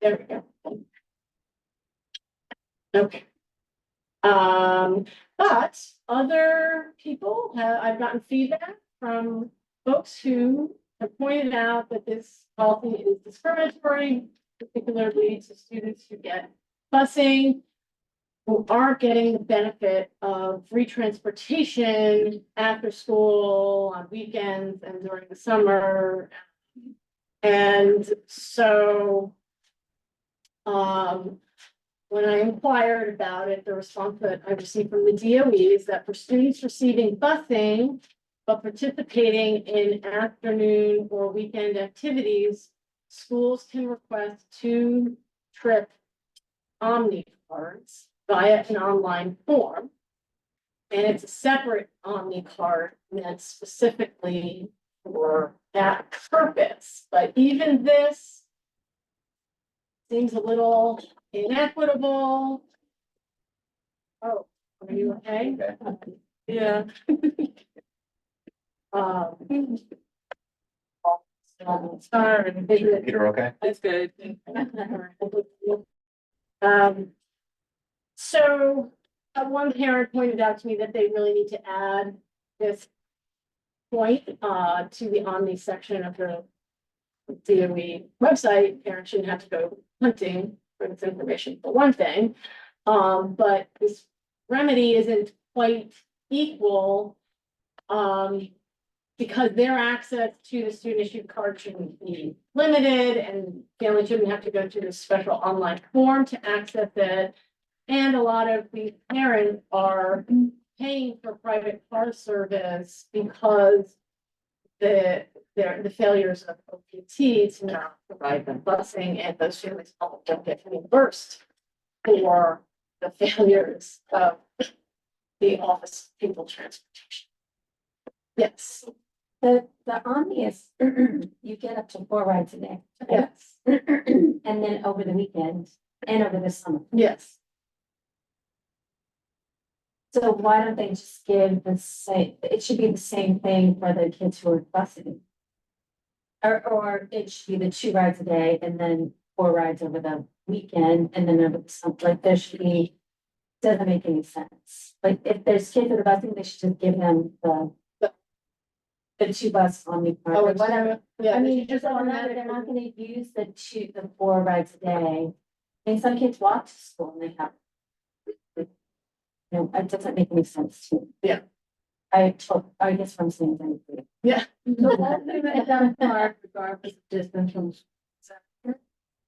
There we go. Okay. But other people I've gotten feedback from folks who have pointed out that this policy is discriminatory, particularly to students who get busing, who aren't getting the benefit of free transportation after school, on weekends, and during the summer. And so, when I inquired about it, the response that I received from the DOE is that for students receiving busing, but participating in afternoon or weekend activities, schools can request 2-trip Omni cards via an online form. And it's a separate Omni card meant specifically for that purpose. But even this seems a little inequitable. Oh, are you okay? Yeah. Sorry. Peter, okay? That's good. So one parent pointed out to me that they really need to add this point to the Omni section of the DOE website. Parents shouldn't have to go hunting for this information for one thing. But this remedy isn't quite equal because their access to the student issued card shouldn't be limited, and families shouldn't have to go to this special online form to access it. And a lot of these parents are paying for private car service because the failures of OPT to not provide them busing, and those families don't get reimbursed for the failures of the office people transportation. Yes. The Omni is, you get up to 4 rides a day. Yes. And then over the weekend and over the summer. Yes. So why don't they just give the same, it should be the same thing for the kids who are busing. Or it should be the 2 rides a day and then 4 rides over the weekend and then over the summer. Like there should be, doesn't make any sense. Like if there's kids that are busing, they should just give them the 2 bus Omni card. Oh, or whatever. Yeah. I mean, just on that, they're not gonna use the 4 rides a day. I mean, some kids walk to school and they have. No, it doesn't make any sense to me. Yeah. I guess what I'm saying is I agree. Yeah. So all students have a card regardless of distance from school.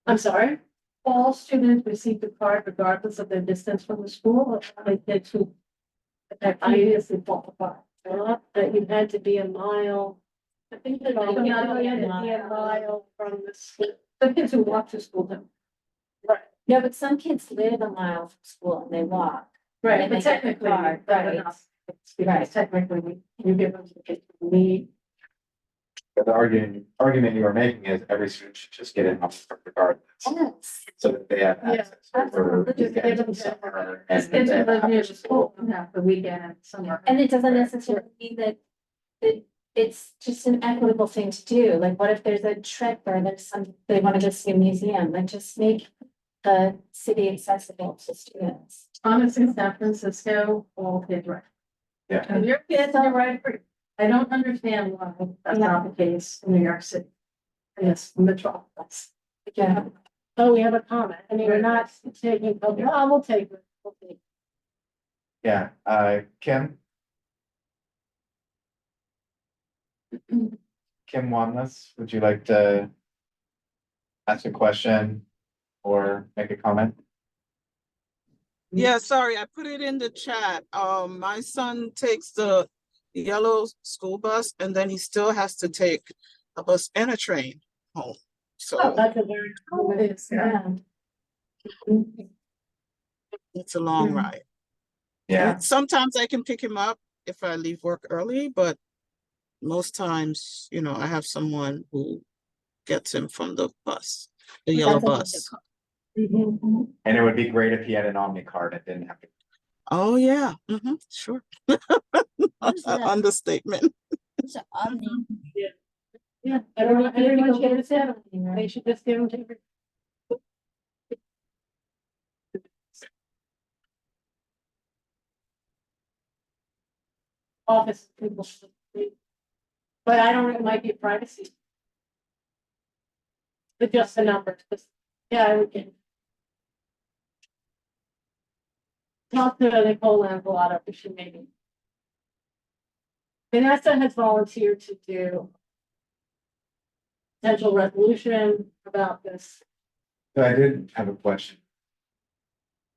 I'm sorry. All students receive the card regardless of their distance from the school, or only kids who that previously bought the card. That you had to be a mile. I think that You had to be the a mile from the school. kids who walk to school don't. Right. No, but some kids live a mile from school and they walk. Right, And but they get the technically, card, that right. enough. Because technically, you give them to the kids who need. But the argument you are making is every student should just get in regardless, Yes. so that they have Yeah, access over absolutely. Just give weekends them and to summer. Kids And who then live near after the school don't have the weekend and summer. And it doesn't necessarily mean that it's just an equitable thing to do. Like, what if there's a trip or there's they want to go see a museum? Like, just make the city accessible to students. Thomas in San Francisco, all kids right. Yeah. And your kids are right free. I don't understand why that's not the case in New York City. Yes, metropolis. Yeah. Oh, we have a comment. I mean, we're not taking, oh, we'll take it. We'll take it. Yeah, Kim? Kim Wanless, would you like to ask a question or make a comment? Yeah, sorry, I put it in the chat. My son takes the yellow school bus and then he still has to take a bus and a train home. Oh, So that's a very cool. Yeah. it's a long ride. Yeah, And sometimes I can pick him up if I leave work early, but most times, you know, I have someone who gets him from the bus, the yellow bus. and it would be great if he had an Omni card and didn't have to. Oh, yeah, sure. Understatement. Yeah, everyone should have said, they should just give them to. office people. But I don't know, it might be privacy. But just the numbers, yeah, I would get. Talk to Nicole Lanzalotta, if she maybe. Vanessa has volunteered to do potential resolution about this. So I did have a question.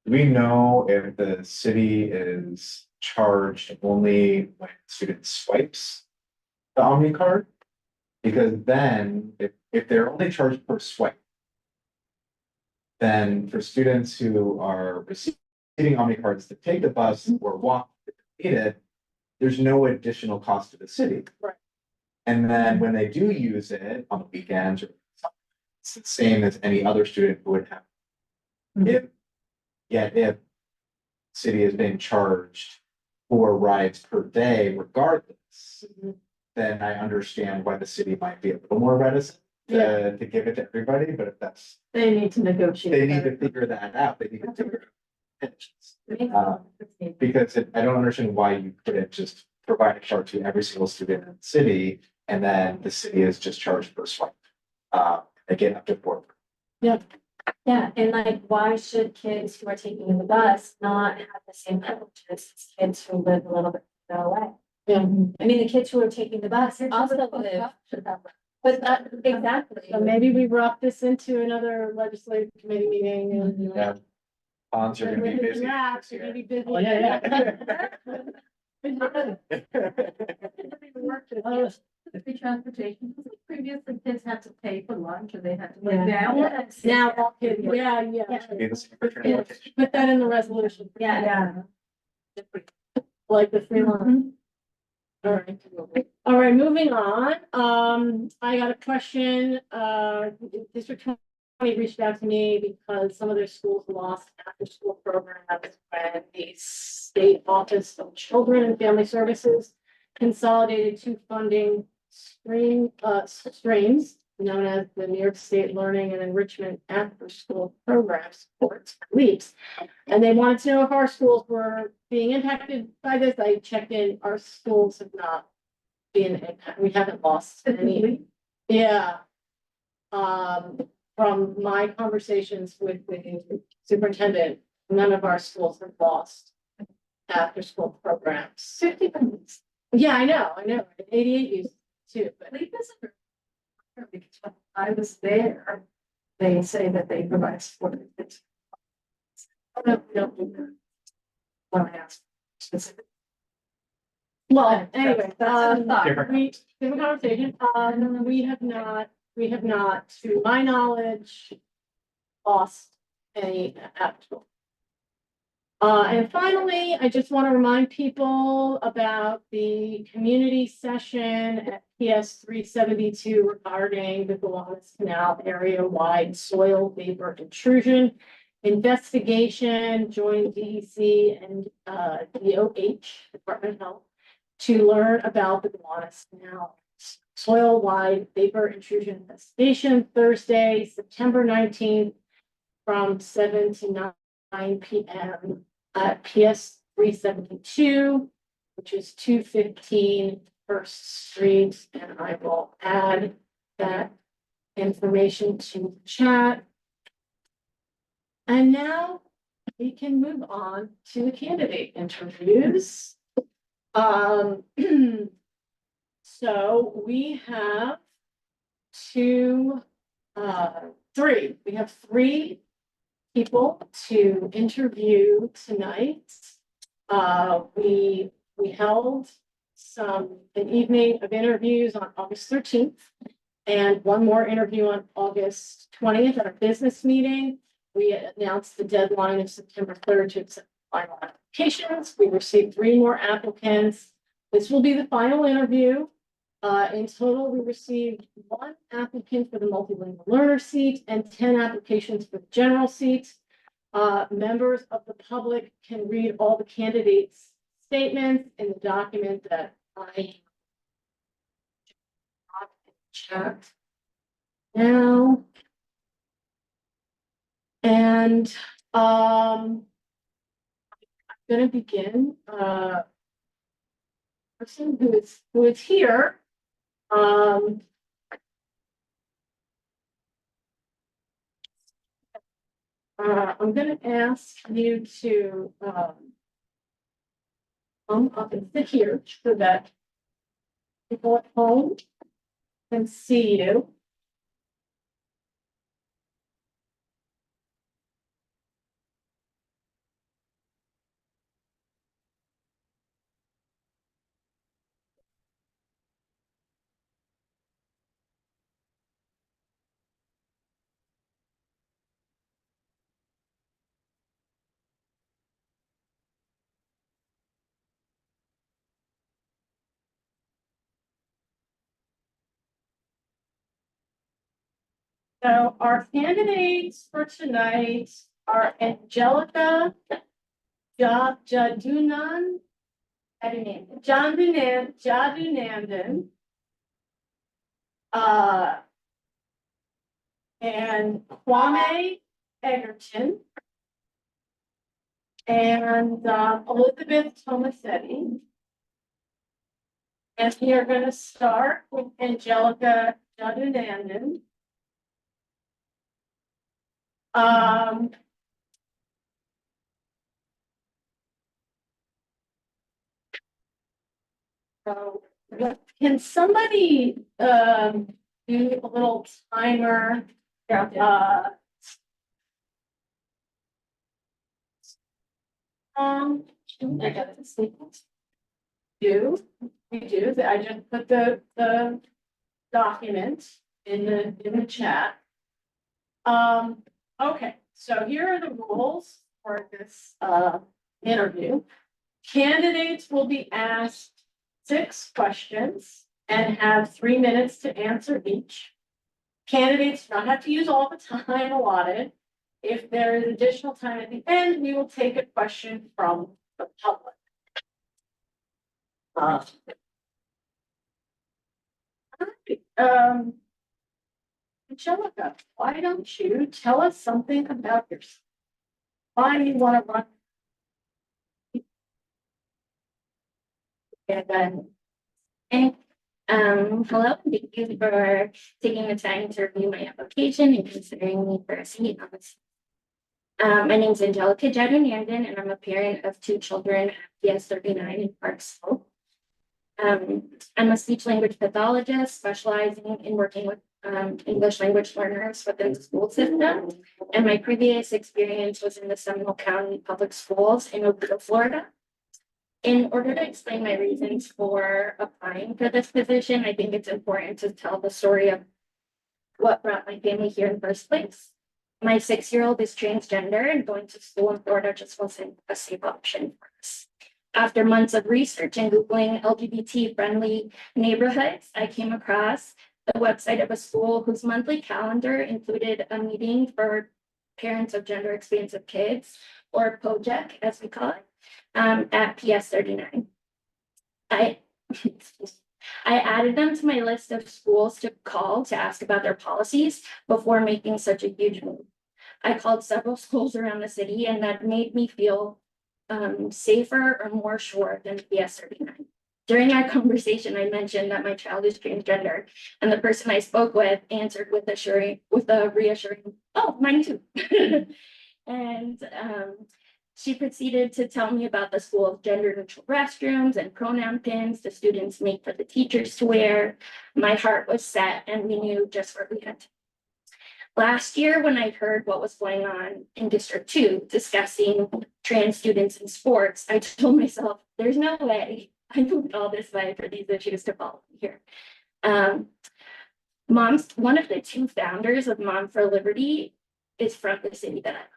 Do we know if the city is charged only when a student swipes the Omni card? Because then, if they're only charged per swipe, then for students who are receiving Omni cards to take the bus or walk to complete it, there's no additional cost to the city. Right. And then when they do use it on the weekends or something, it's the same as any other student who would have. If, yet if city is being charged for rides per day regardless, then I understand why the city might be a little more reticent to give it to everybody, but if that's, They need to negotiate. they need to figure that out, they need to figure out. Because I don't understand why you couldn't just provide a card to every single student in the city, and then the city is just charged per swipe. Again, up to 4. Yeah, and like, why should kids who are taking the bus not have the same privileges as kids who live a little bit further away? Yeah. I mean, the kids who are taking the bus also live, but that, exactly. So maybe we brought this into another legislative committee meeting and. Yeah. Ponds are gonna be busy this You're gonna year. be busy. Oh, Free transportation, previously kids had to pay for lunch or they had to. Yeah. Now, all kids, yeah. Be the same for transportation. Put that in the resolution. Yeah. Like the free lunch. All right, moving on. I got a question. District 20 reached out to me because some of their schools lost after-school programs when the State Office of Children and Family Services consolidated 2 funding streams known as the New York State Learning and Enrichment After-School Program Supports LEAPS. And they wanted to know if our schools were being impacted by this. I checked in, our schools have not been impacted. We haven't lost any. Yeah. From my conversations with the superintendent, none of our schools have lost after-school programs. 50 minutes. Yeah, I know, 88 used too, but Because when I was there, they say that they provide support. Don't do that. When I asked specifically. well, anyway, That's a thought. different conversation. We have not, to my knowledge, lost any actual. And finally, I just want to remind people about the community session at PS 372 regarding the Gowanus Canal area-wide soil vapor intrusion investigation. Join DEC and DOH, Department of Health, to learn about the Gowanus Canal soil-wide vapor intrusion investigation, Thursday, September 19th, from 7 to 9 p.m. at PS 372, which is 215 First Street, and I will add that information to the chat. And now we can move on to the candidate interviews. So we have we have 3 people to interview tonight. We held an evening of interviews on August 13th and one more interview on August 20th at our business meeting. We announced the deadline of September 3rd to accept final applications. We received 3 more applicants. This will be the final interview. In total, we received 1 applicant for the multilingual learner seat and 10 applications for the general seat. Members of the public can read all the candidates' statements in the document that I chat now. And I'm going to begin person who is here. I'm gonna ask you to, come up and sit here so that people at home can see you. So our candidates for tonight are Angelica Jadunan, Jadunandan. And Kwame Egerton. And Elizabeth Tomasetti. And we are going to start with Angelica Jadunandan. So can somebody do a little timer? I got the statement. We do, I just put the document in the chat. Okay, so here are the rules for this interview. Candidates will be asked 6 questions and have 3 minutes to answer each. Candidates do not have to use all the time allotted. If there is additional time at the end, we will take a question from the public. Angelica, why don't you tell us something about yourself? Why do you want to run? Hello, thank you for taking the time to review my application and considering me for a seat on this. My name is Angelica Jadunandan, and I'm a parent of 2 children at PS 39 in Parksville. I'm a speech language pathologist specializing in working with English language learners within the school system. And my previous experience was in the Seminole County Public Schools in Oakville, Florida. In order to explain my reasons for applying for this position, I think it's important to tell the story of what brought my family here in the first place. My 6-year-old is transgender, and going to school in Florida just wasn't a safe option for us. After months of research and Googling LGBT-friendly neighborhoods, I came across the website of a school whose monthly calendar included a meeting for parents of gender expansive kids, or POJEC, as we call it, at PS 39. I added them to my list of schools to call to ask about their policies before making such a huge move. I called several schools around the city, and that made me feel safer or more sure than PS 39. During our conversation, I mentioned that my child is transgender, and the person I spoke with answered with a reassuring, "Oh, mine too." And she proceeded to tell me about the school's gender neutral restrooms and pronoun pins the students make for the teachers to wear. My heart was set, and we knew just where we had to. Last year, when I heard what was going on in District 2 discussing trans students in sports, I told myself, there's no way I moved all this way for these issues to follow me here. One of the 2 founders of Mom for Liberty is from the city that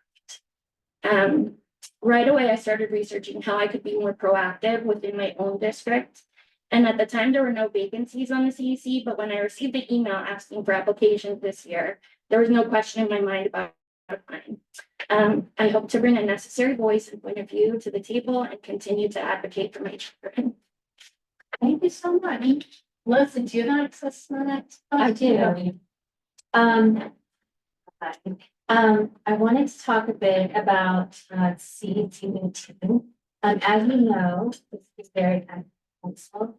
I lived. Right away, I started researching how I could be more proactive within my own district. And at the time, there were no vacancies on the CEC, but when I received the email asking for applications this year, there was no question in my mind about applying. I hope to bring a necessary voice and point of view to the table and continue to advocate for my children. Thank you so much. Listen, do you have access to that? I do. I wanted to talk a bit about CEC 2. As you know, this is very council.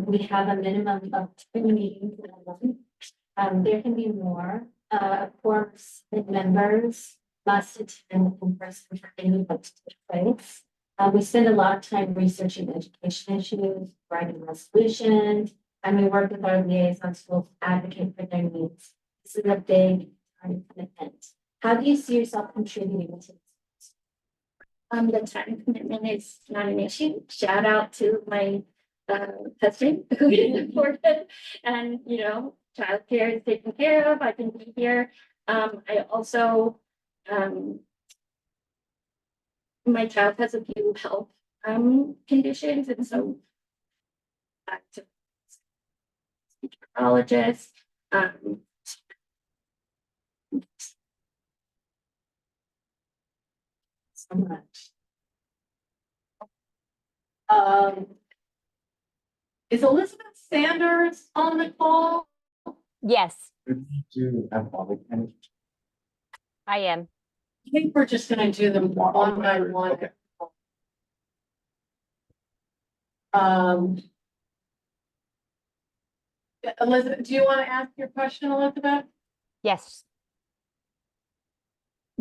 We have a minimum of 2 meetings in a month. There can be more. Of course, the members must attend in person for any vote to take place. We spend a lot of time researching education issues, writing resolutions, and we work with our liaison schools to advocate for their needs. This is a big time commitment. How do you see yourself contributing to this? The time commitment is not an issue. Shout out to my husband who is important, and childcare is taken care of. I can be here. I also my child has a few health conditions, and so back to speech pathologist. So much. Is Elizabeth Sanders on the call? Yes, Do alcoholic and I am. I think we're just gonna do them one by one. Okay. Elizabeth, do you want to ask your question, Elizabeth? Yes.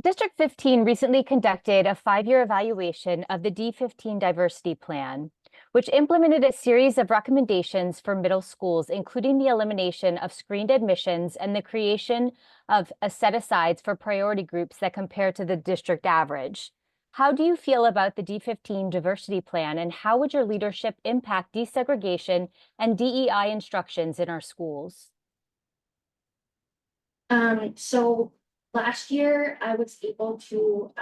District 15 recently conducted a 5-year evaluation of the D15 diversity plan, which implemented a series of recommendations for middle schools, including the elimination of screened admissions and the creation of a set-asides for priority groups that compare to the district average. How do you feel about the D15 diversity plan, and how would your leadership impact desegregation and DEI instructions in our schools? So last year I was able to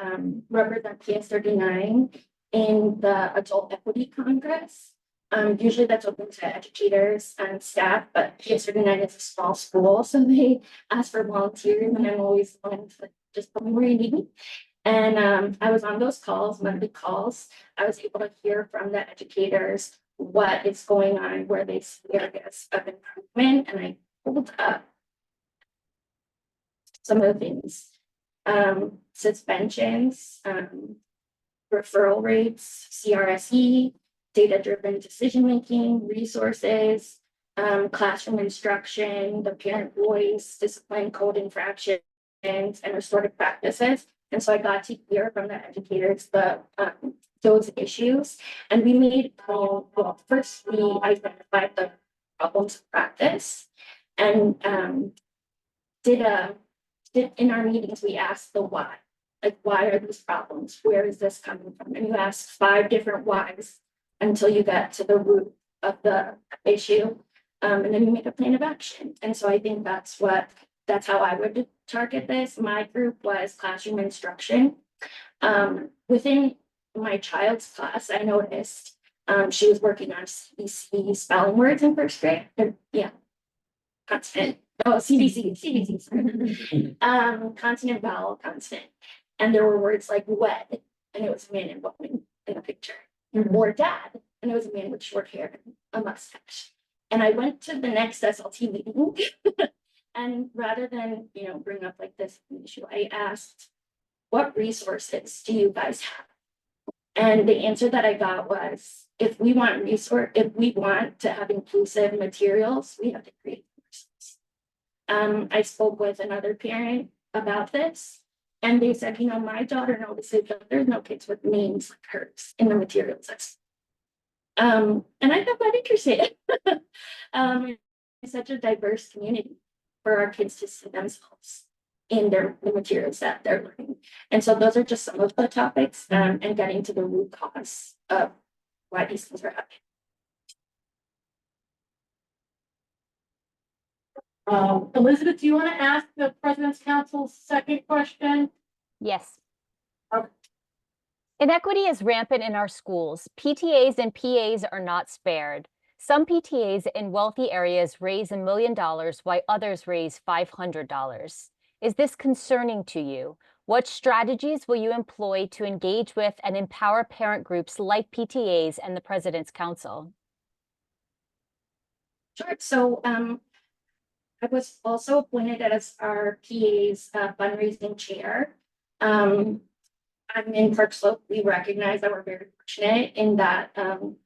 represent PS39 in the Adult Equity Congress. Usually that's open to educators and staff, but PS39 is a small school, so they ask for volunteers, and I'm always willing to just put me where you need me. And I was on those calls, monthly calls. I was able to hear from the educators what is going on, where they see areas of improvement, and I pulled up some of the things. Suspensions, referral rates, CRSE, data-driven decision-making, resources, classroom instruction, the parent voice, discipline code infractions, and restorative practices. And so I got to hear from the educators those issues. And we made, well, first we identified the problems of practice, and in our meetings, we asked the why. Like, why are these problems? Where is this coming from? And you ask 5 different whys until you get to the root of the issue. And then you make a plan of action. And so I think that's how I would target this. My group was classroom instruction. Within my child's class, I noticed she was working on CEC spelling words in first grade. Constant. Oh, CBC, sorry. Consonant, vowel, consonant. And there were words like wed, and it was a man and woman in the picture. Or dad, and it was a man with short hair and a mustache. And I went to the next SLT meeting, and rather than, bring up like this issue, I asked, what resources do you guys have? And the answer that I got was, if we want to have inclusive materials, we have to create resources. I spoke with another parent about this, and they said, my daughter notices that there's no kids with names like hers in the materials. And I got that interested. It's such a diverse community for our kids to see themselves in the materials that they're learning. And so those are just some of the topics, and getting to the root cause of why these things are happening. Elizabeth, do you want to ask the President's Council's second question? Yes. Okay. Inequity is rampant in our schools. PTAs and PAs are not spared. Some PTAs in wealthy areas raise $1 million, while others raise $500. Is this concerning to you? What strategies will you employ to engage with and empower parent groups like PTAs and the President's Council? Sure. So I was also appointed as our PA's fundraising chair. I'm in Park Slope. We recognize that we're very fortunate in that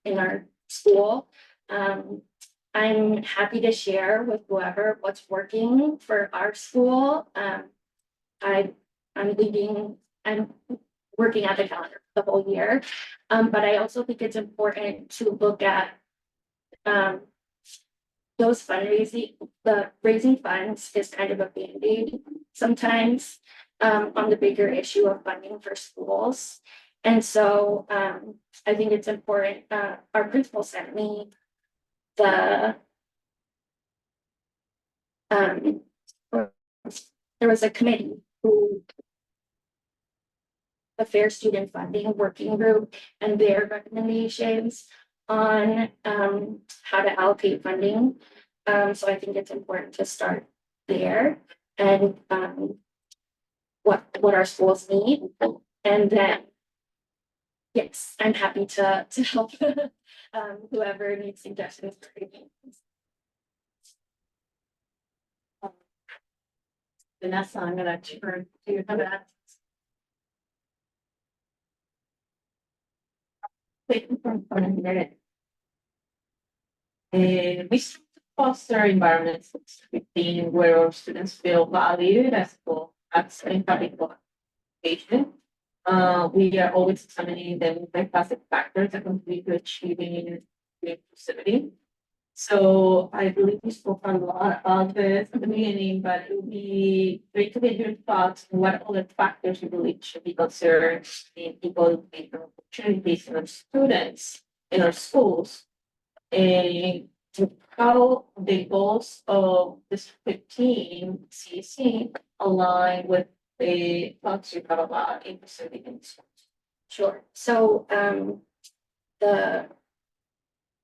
in our school. I'm happy to share with whoever what's working for our school. I'm working at the calendar the whole year. But I also think it's important to look at those fundraising, the raising funds is kind of a Band-Aid sometimes on the bigger issue of funding for schools. And so I think it's important, our principal sent me the there was a committee the Fair Student Funding Working Group and their recommendations on how to allocate funding. So I think it's important to start there and what our schools need. And then, yes, I'm happy to help whoever needs suggestions for anything. Vanessa, I'm gonna turn to you for that. We foster environments within where our students feel valued as well as empathic education. We are always examining the multifaceted factors that contribute to achieving inclusivity. So I believe we spoke a lot about this at the beginning, but it would be great to get your thoughts on what other factors you believe should be considered in people with opportunities in our students in our schools. And how the goals of this 15 CEC align with the thoughts you have about inclusivity in schools. Sure. So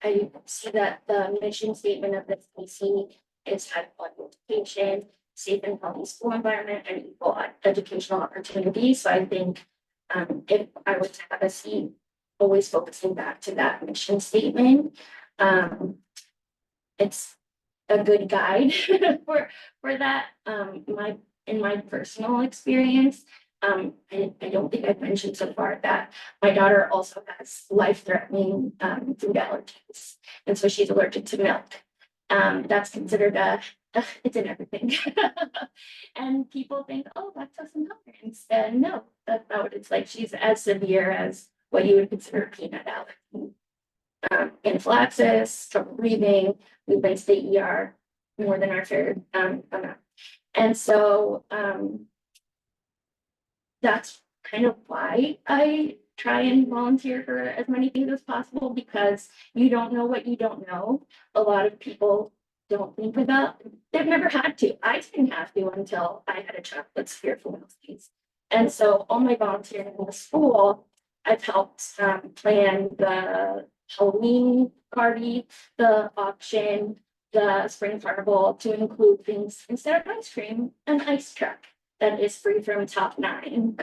I see that the mission statement of the CEC is high quality education, safe and healthy school environment, and equal educational opportunities. So I think if I were to have a seat, always focusing back to that mission statement, it's a good guide for that. In my personal experience, I don't think I've mentioned so far that my daughter also has life-threatening food allergies, and so she's allergic to milk. That's considered it's in everything, and people think, oh, lactose intolerance, and no, that's not what it's like. She's as severe as what you would consider peanut allergy. Anaphylaxis, trouble breathing. We've been to the ER more than our fair amount, and so that's kind of why I try and volunteer for as many things as possible, because you don't know what you don't know. A lot of people don't think about, they've never had to. I didn't have to until I had a child with severe food allergies. And so all my volunteering in the school, I've helped plan the Halloween party, the auction, the spring carnival, to include things instead of ice cream, an ice truck that is free from top 9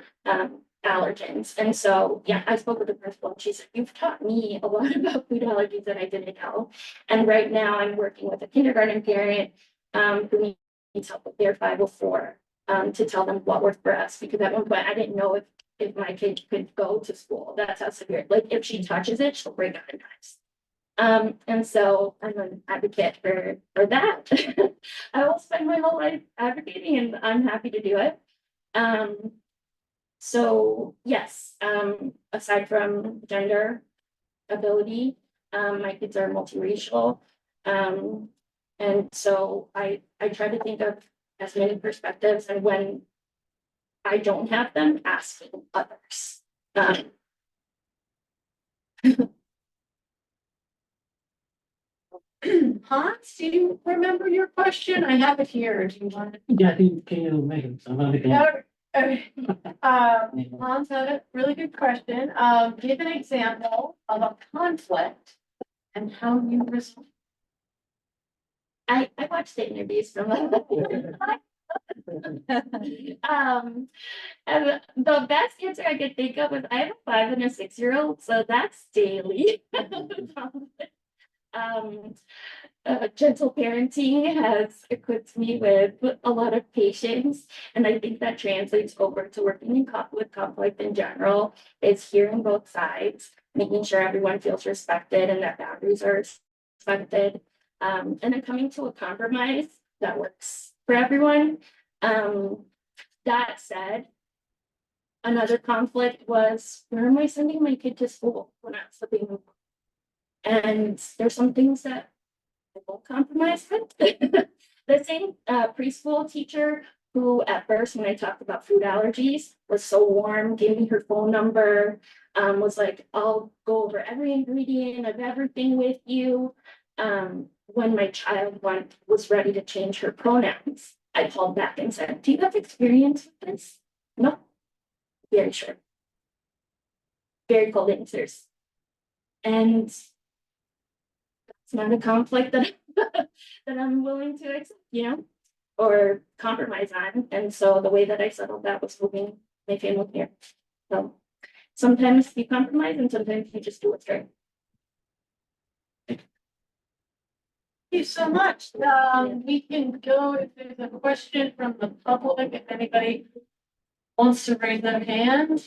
allergens. And so, yeah, I spoke with the principal and she said, you've taught me a lot about food allergies that I didn't know. And right now I'm working with a kindergarten parent who needs help with their 504 to tell them what worked for us. Because at one point I didn't know if my kid could go to school. That's how severe, like if she touches it, she'll break out in knives. And so I'm an advocate for that. I will spend my whole life advocating, and I'm happy to do it. So yes, aside from gender ability, my kids are multiracial. And so I try to think of as many perspectives, and when I don't have them, asking others. Hans, do you remember your question? I have it here. Do you want to? Yeah, I think, can you make it? I'm gonna begin. Hans had a really good question. Give an example of a conflict and how you resolve. I watched the interviews from and the best answer I could think of was I have a 5 and a 6-year-old, so that's daily. Gentle parenting has equipped me with a lot of patience, and I think that translates over to working with conflict in general. Is hearing both sides, making sure everyone feels respected and that boundaries are respected. And then coming to a compromise that works for everyone. That said, another conflict was, where am I sending my kid to school when I'm flipping? And there's some things that I won't compromise with. The same preschool teacher who at first, when I talked about food allergies, was so warm, gave me her phone number, was like, I'll go over every ingredient of everything with you. When my child was ready to change her pronouns, I called back and said, do you have experience with this? No. Very short. Very cold answers. And it's not a conflict that that I'm willing to accept, or compromise on. And so the way that I settled that was moving my family here. So sometimes you compromise and sometimes you just do what's right. Thank you so much. We can go if there's a question from the public, if anybody wants to raise their hand.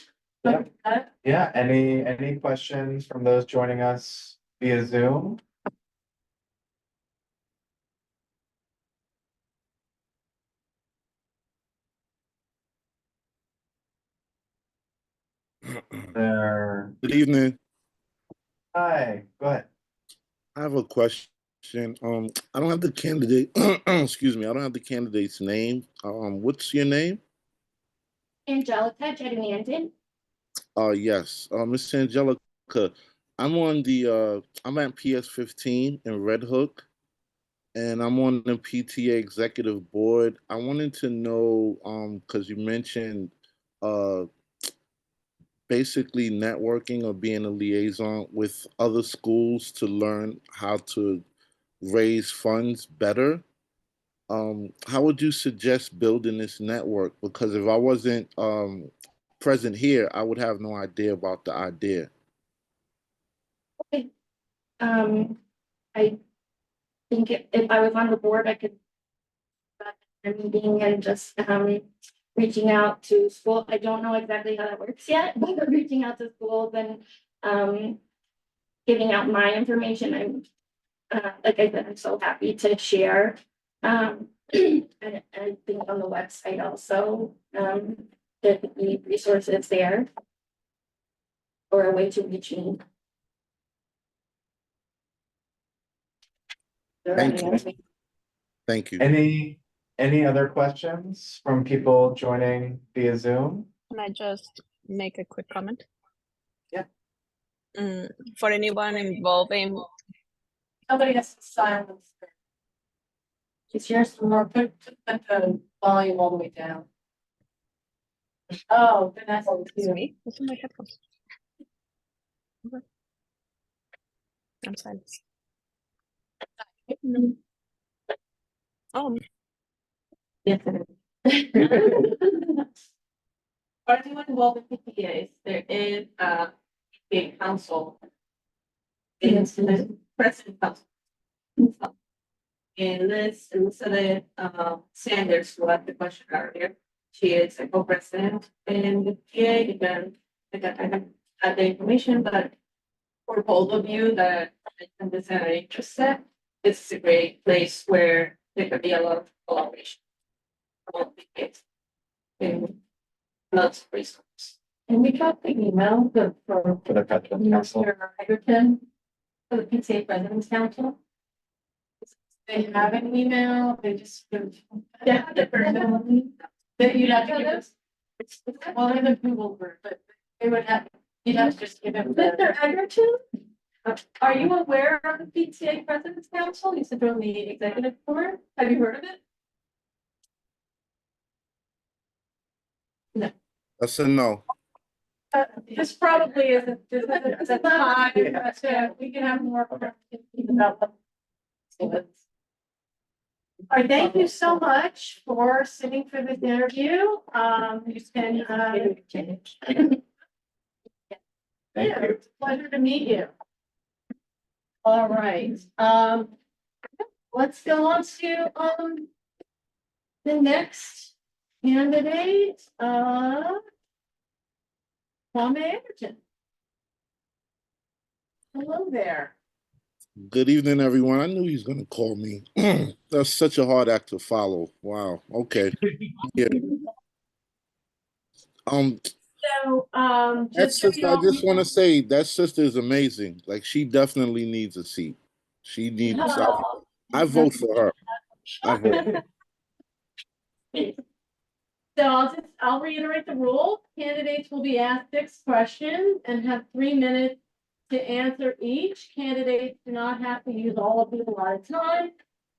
Yeah, any questions from those joining us via Zoom? There, Good evening. hi, go ahead. I have a question. I don't have the candidate. Excuse me. I don't have the candidate's name. What's your name? Angelica Jedimandin. Yes. Miss Angelica. I'm on the. I'm at PS15 in Red Hook, and I'm on the PTA executive board. I wanted to know, because you mentioned, basically networking or being a liaison with other schools to learn how to raise funds better. How would you suggest building this network? Because if I wasn't present here, I would have no idea about the idea. Okay. I think if I was on the board, I could a meeting and just reaching out to school. I don't know exactly how that works yet, but reaching out to schools and giving out my information. I'm like I said, I'm so happy to share. And I think on the website also, there could be resources there or a way to reach me. Thank you. Thank you. Any other questions from people joining via Zoom? Can I just make a quick comment? Yeah. For anyone involving, Somebody has to silence. Just share some more, put the volume all the way down. Oh, then that's all it's too. me, it's in my headphones. Okay. I'm silent. Oh, Yes, it is. For anyone involved in PTAs, there is a PTA council. It's the president council. And Liz Elizabeth Sanders, who had the question earlier, she is a co-president in the PTA. You can, I can add the information, but for both of you that are interested, this is a great place where there could be a lot of collaboration among PTAs. And lots of resources. And we got the email for For the President Council? Mr. Egerton, for the PTA President's Council. They have an email, they just. Yeah, the person. That you'd have to give us. Well, in the Google group, but they would have, you'd have to just give them. Mr. Egerton? Are you aware of the PTA President's Council? You said you're on the executive board. Have you heard of it? That's a no. This probably isn't, this isn't the time, but we can have more conversations about them. All right, thank you so much for sitting for this interview. It's been, Thank you. it's a pleasure to meet you. All right, let's go on to, the next candidate, Kwame Egerton. Hello there. Good evening, everyone. I knew he was going to call me. That's such a hard act to follow. Wow. Okay. Yeah. Um, So, that just so you sister, I know. just want to say that sister is amazing. Like, she definitely needs a seat. She needs. I vote for her. I vote. So I'll reiterate the rule. Candidates will be asked 6 questions and have 3 minutes to answer each. Candidates do not have to use all of the allotted time.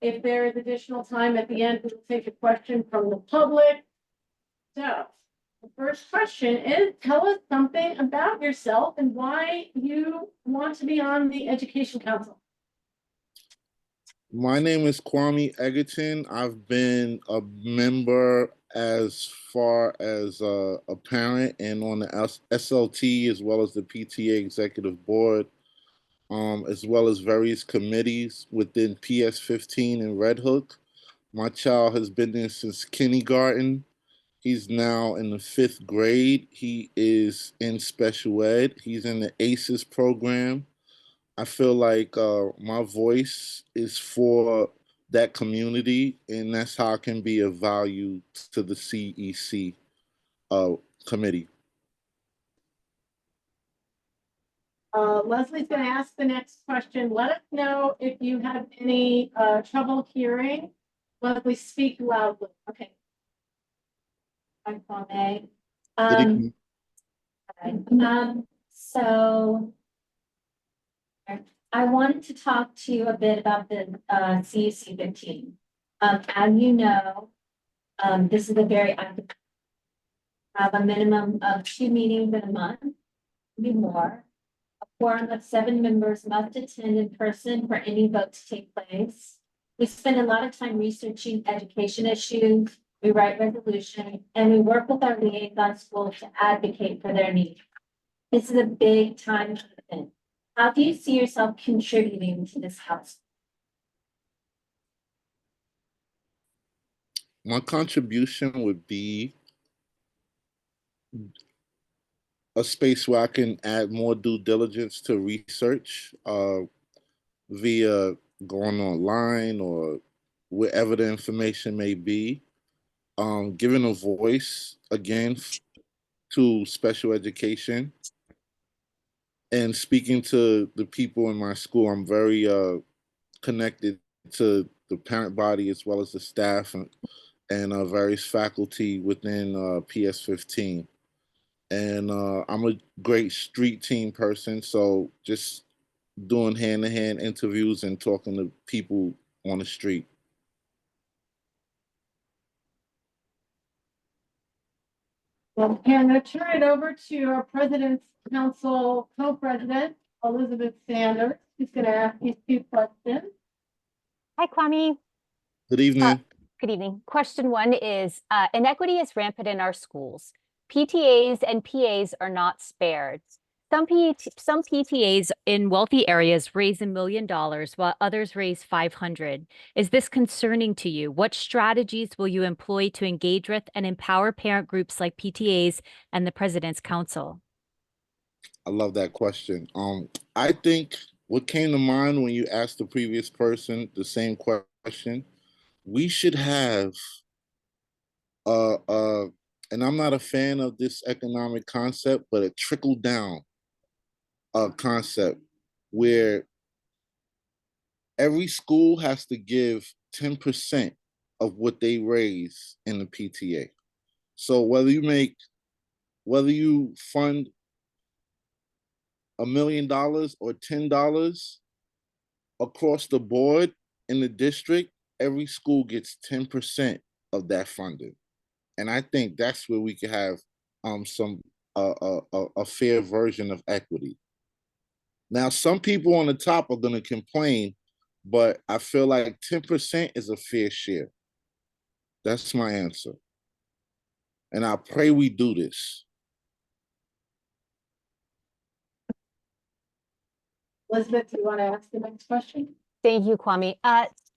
If there is additional time at the end, we will take a question from the public. So the first question is, tell us something about yourself and why you want to be on the Education Council. My name is Kwame Egerton. I've been a member as far as a parent and on the SLT as well as the PTA Executive Board, as well as various committees within PS15 and Red Hook. My child has been there since kindergarten. He's now in the 5th grade. He is in special ed. He's in the ACES program. I feel like my voice is for that community, and that's how I can be of value to the CEC committee. Leslie's going to ask the next question. Let us know if you have any trouble hearing. Leslie, speak loudly. Okay. I'm Kwame. Good evening. So I wanted to talk to you a bit about the CEC 15. As you know, this is a very active. Have a minimum of 2 meetings in a month, maybe more. A quorum of 7 members must attend in person for any vote to take place. We spend a lot of time researching education issues. We write resolutions and we work with our liaison schools to advocate for their needs. This is a big time commitment. How do you see yourself contributing to this house? My contribution would be a space where I can add more due diligence to research via going online or wherever the information may be. Giving a voice again to special education and speaking to the people in my school. I'm very connected to the parent body as well as the staff and various faculty within PS15. And I'm a great street team person, so just doing hand-to-hand interviews and talking to people on the street. Well, I'm going to turn it over to our President's Council co-president, Elizabeth Sanders, who's going to ask you 2 questions. Hi, Kwame. Good evening. Good evening. Question 1 is, inequity is rampant in our schools. PTAs and PAs are not spared. Some PTAs in wealthy areas raise $1 million while others raise 500. Is this concerning to you? What strategies will you employ to engage with and empower parent groups like PTAs and the President's Council? I love that question. I think what came to mind when you asked the previous person the same question, we should have and I'm not a fan of this economic concept, but a trickle down concept where every school has to give 10% of what they raise in the PTA. So whether you fund $1 million or $10 across the board in the district, every school gets 10% of that funding. And I think that's where we could have a fair version of equity. Now, some people on the top are going to complain, but I feel like 10% is a fair share. That's my answer. And I pray we do this. Elizabeth, do you want to ask the next question? Thank you, Kwame.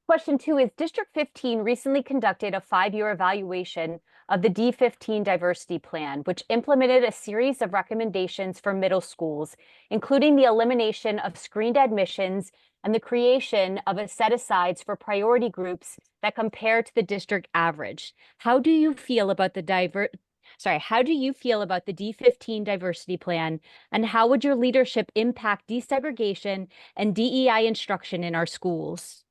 Question 2 is, District 15 recently conducted a 5-year evaluation of the D15 Diversity Plan, which implemented a series of recommendations for middle schools, including the elimination of screened admissions and the creation of a set-asides for priority groups that compare to the district average. How do you feel about the D15 Diversity Plan, and how would your leadership impact desegregation and DEI instruction in our schools?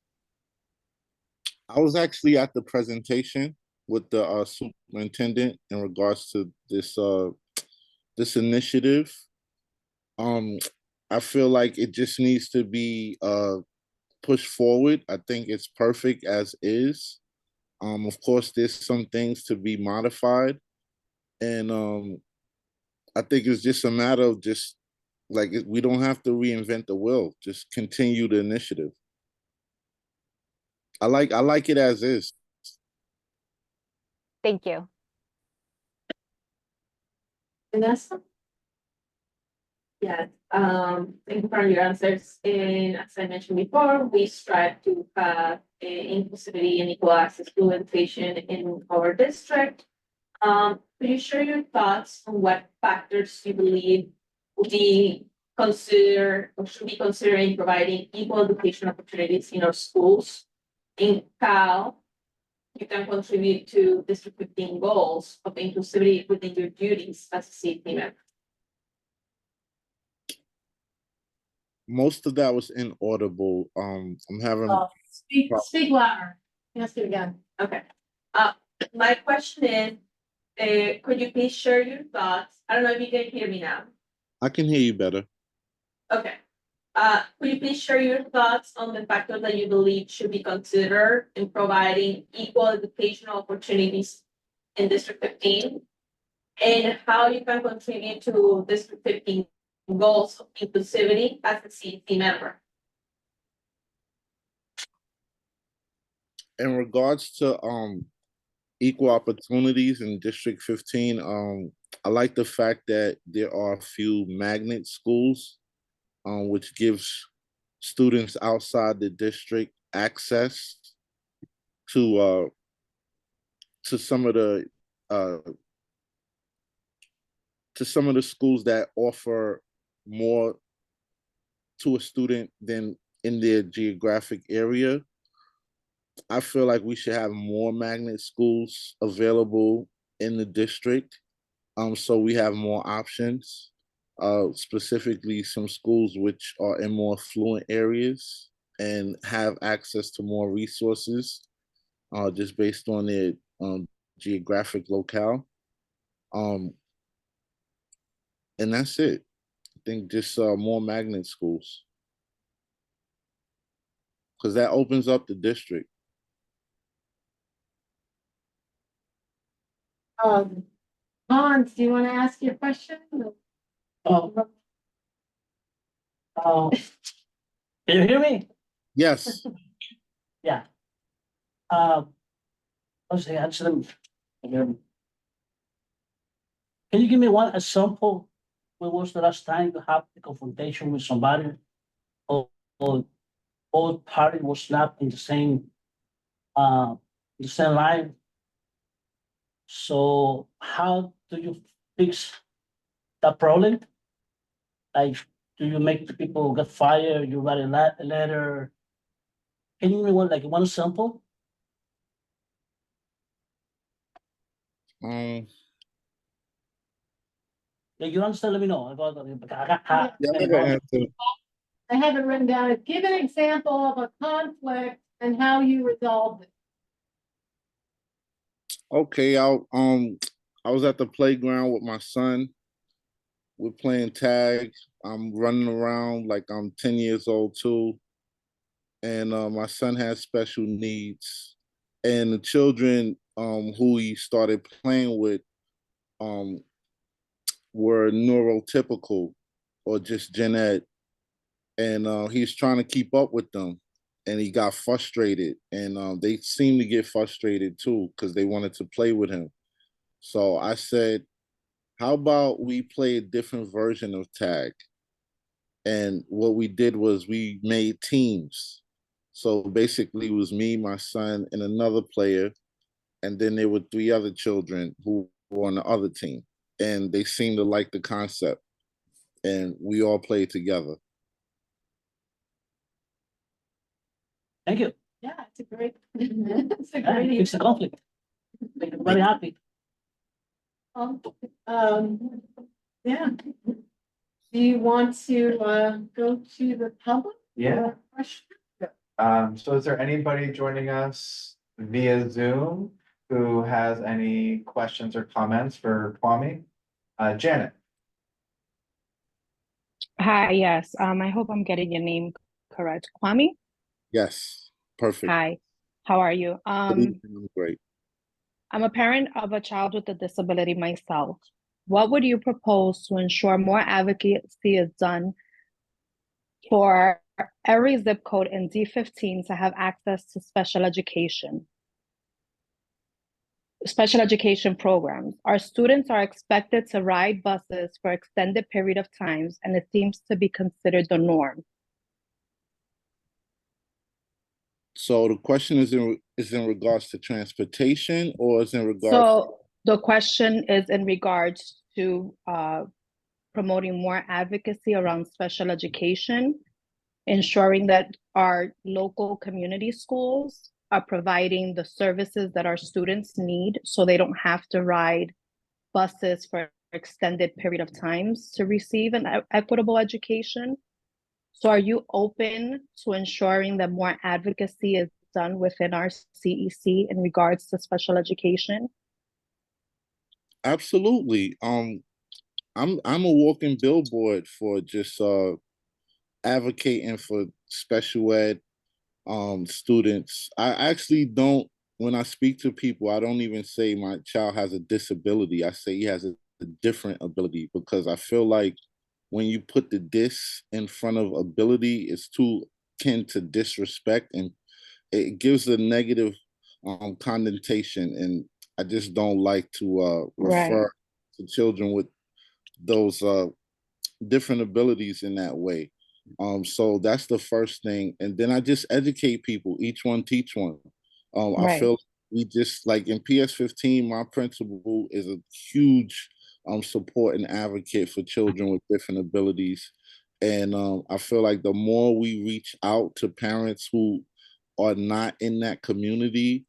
I was actually at the presentation with the superintendent in regards to this initiative. I feel like it just needs to be pushed forward. I think it's perfect as is. Of course, there's some things to be modified, and I think it's just a matter of just like we don't have to reinvent the wheel. Just continue the initiative. I like it as is. Thank you. Vanessa? Yeah, thank you for your answers. And as I mentioned before, we strive to have inclusivity and equal access to education in our district. Could you share your thoughts on what factors you believe would be considered or should be considering providing equal education opportunities in our schools? In how you can contribute to District 15 goals of inclusivity within your duties as a CEC member? Most of that was inaudible. I'm having Speak louder. Ask it again. Okay. My question is, could you please share your thoughts? I don't know if you can hear me now. I can hear you better. Okay. Could you please share your thoughts on the factors that you believe should be considered in providing equal educational opportunities in District 15? And how you can contribute to District 15 goals of inclusivity as a CEC member? In regards to equal opportunities in District 15, I like the fact that there are a few magnet schools, which gives students outside the district access to some of the schools that offer more to a student than in their geographic area. I feel like we should have more magnet schools available in the district, so we have more options, specifically some schools which are in more affluent areas and have access to more resources, just based on their geographic locale. And that's it. I think just more magnet schools, because that opens up the district. Hans, do you want to ask your question? Oh, can you hear me? Yes. Yeah. Let's see, actually, can you give me one example? When was the last time you have the confrontation with somebody? Or both party was not in the same line? So how do you fix that problem? Like, do you make the people get fired? You write a letter? Can you give me one example? Um, If you understand, let me know. yeah, I got an answer. I have it written down. Give an example of a conflict and how you resolved it. Okay, I was at the playground with my son. We're playing tag. I'm running around like I'm 10 years old too. And my son has special needs. And the children who he started playing with um, were neurotypical or just Gen Ed. And he's trying to keep up with them. And he got frustrated. And they seemed to get frustrated too because they wanted to play with him. So I said, how about we play a different version of tag? And what we did was we made teams. So basically it was me, my son, and another player. and then there were 3 other children who were on the other team, and they seemed to like the concept, and we all played together. Thank you. Yeah, it's a great, it's a Yeah, great. fix the conflict. Make everybody happy. Yeah. Do you want to, go to the public? Yeah. Question? So is there anybody joining us via Zoom who has any questions or comments for Kwame? Janet, Hi, yes. I hope I'm getting your name correct. Kwame? Yes, perfect. Hi, how are you? Great. I'm a parent of a child with a disability myself. What would you propose to ensure more advocacy is done for every zip code in D15 to have access to special education programs? Our students are expected to ride buses for extended period of times, and it seems to be considered the norm. So the question is in regards to transportation, or is in regards? So the question is in regards to promoting more advocacy around special education, ensuring that our local community schools are providing the services that our students need so they don't have to ride buses for extended period of times to receive an equitable education. So are you open to ensuring that more advocacy is done within our CEC in regards to special education? Absolutely. I'm a walking billboard for just advocating for special ed students. I actually don't, when I speak to people, I don't even say my child has a disability. I say he has a different ability, because I feel like when you put the dis in front of ability, it's too akin to disrespect, and it gives a negative connotation, and I just don't like to refer to children with those different abilities in that way. So that's the first thing. And then I just educate people, each one teach one. I feel we just, like in PS15, my principal is a huge support and advocate for children with different abilities. And I feel like the more we reach out to parents who are not in that community,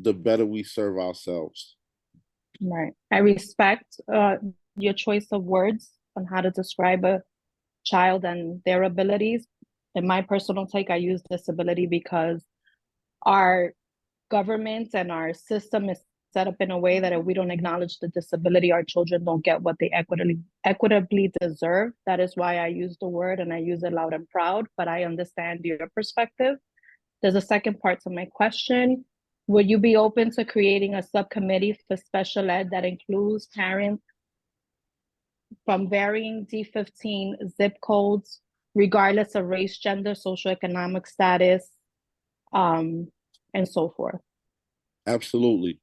the better we serve ourselves. Right. I respect your choice of words on how to describe a child and their abilities. In my personal take, I use disability because our government and our system is set up in a way that if we don't acknowledge the disability, our children don't get what they equitably deserve. That is why I use the word, and I use it loud and proud, but I understand your perspective. There's a second part to my question. Would you be open to creating a subcommittee for special ed that includes parents from varying D15 zip codes, regardless of race, gender, socioeconomic status, and so forth? Absolutely.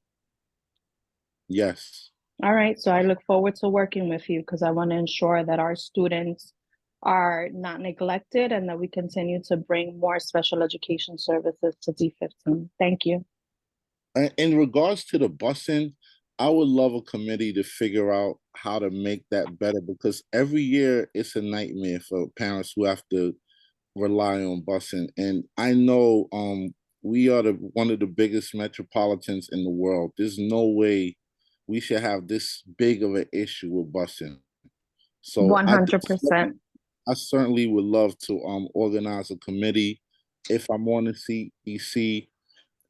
Yes. All right, so I look forward to working with you because I want to ensure that our students are not neglected and that we continue to bring more special education services to D15. Thank you. In regards to the busing, I would love a committee to figure out how to make that better, because every year it's a nightmare for parents who have to rely on busing. And I know we are one of the biggest metropolitans in the world. There's no way we should have this big of an issue with busing. So 100%. I certainly would love to organize a committee if I'm on the CEC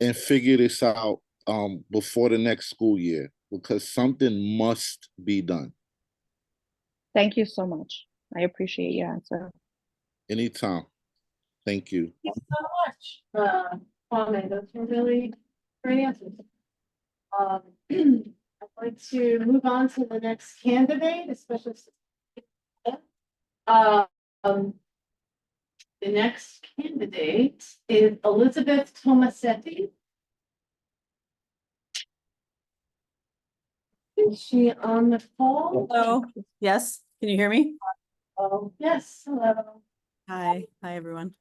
and figure this out before the next school year, because something must be done. Thank you so much. I appreciate your answer. Anytime. Thank you. Thank you so much. Kwame, those were really great answers. I'd like to move on to the next candidate, especially. The next candidate is Elizabeth Tomasetti. Is she on the call? Hello. Yes, can you hear me? Oh, yes, hello. Hi, everyone.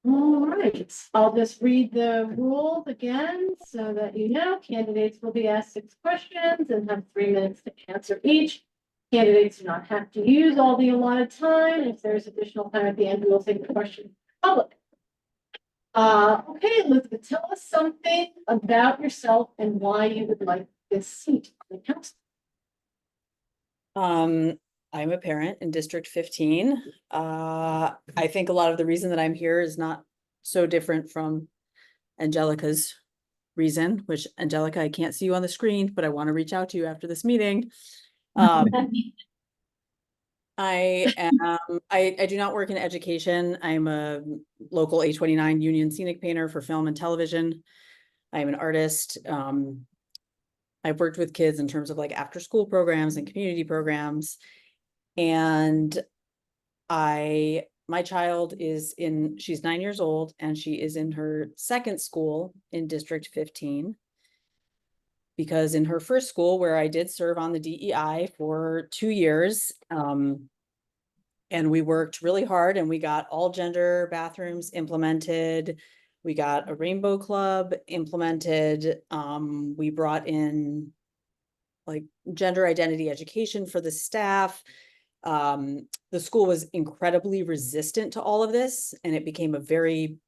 All right, I'll just read the rules again so that you know candidates will be asked 6 questions and have 3 minutes to answer each. Candidates do not have to use all the allotted time. If there's additional time at the end, we will take the question from the public. Okay, Elizabeth, tell us something about yourself and why you would like this seat on the council. I'm a parent in District 15. I think a lot of the reason that I'm here is not so different from Angelica's reason, which Angelica, I can't see you on the screen, but I want to reach out to you after this meeting. I do not work in education. I'm a local A29 union scenic painter for film and television. I'm an artist. I've worked with kids in terms of like after school programs and community programs. And my child she's 9 years old and she is in her second school in District 15. Because in her first school where I did serve on the DEI for 2 years, and we worked really hard and we got all gender bathrooms implemented. We got a rainbow club implemented. We brought in like gender identity education for the staff. The school was incredibly resistant to all of this, and it became a very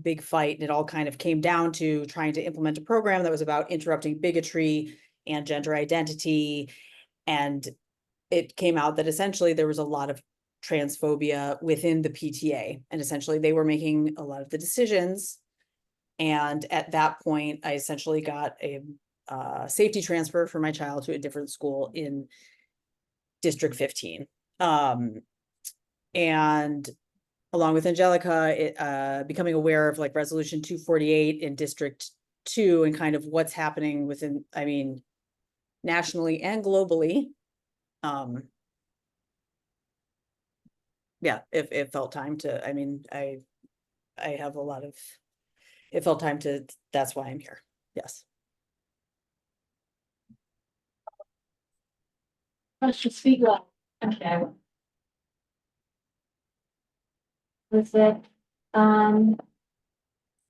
big fight. And it all kind of came down to trying to implement a program that was about interrupting bigotry and gender identity. And it came out that essentially there was a lot of transphobia within the PTA, and essentially they were making a lot of the decisions. And at that point, I essentially got a safety transfer for my child to a different school in District 15. And along with Angelica, becoming aware of like Resolution 248 in District 2 and kind of what's happening within, I mean, nationally and globally. Yeah, it felt time to, I mean, I have a lot of, it felt time to, that's why I'm here. Yes. Question, speak up. Okay. Elizabeth, I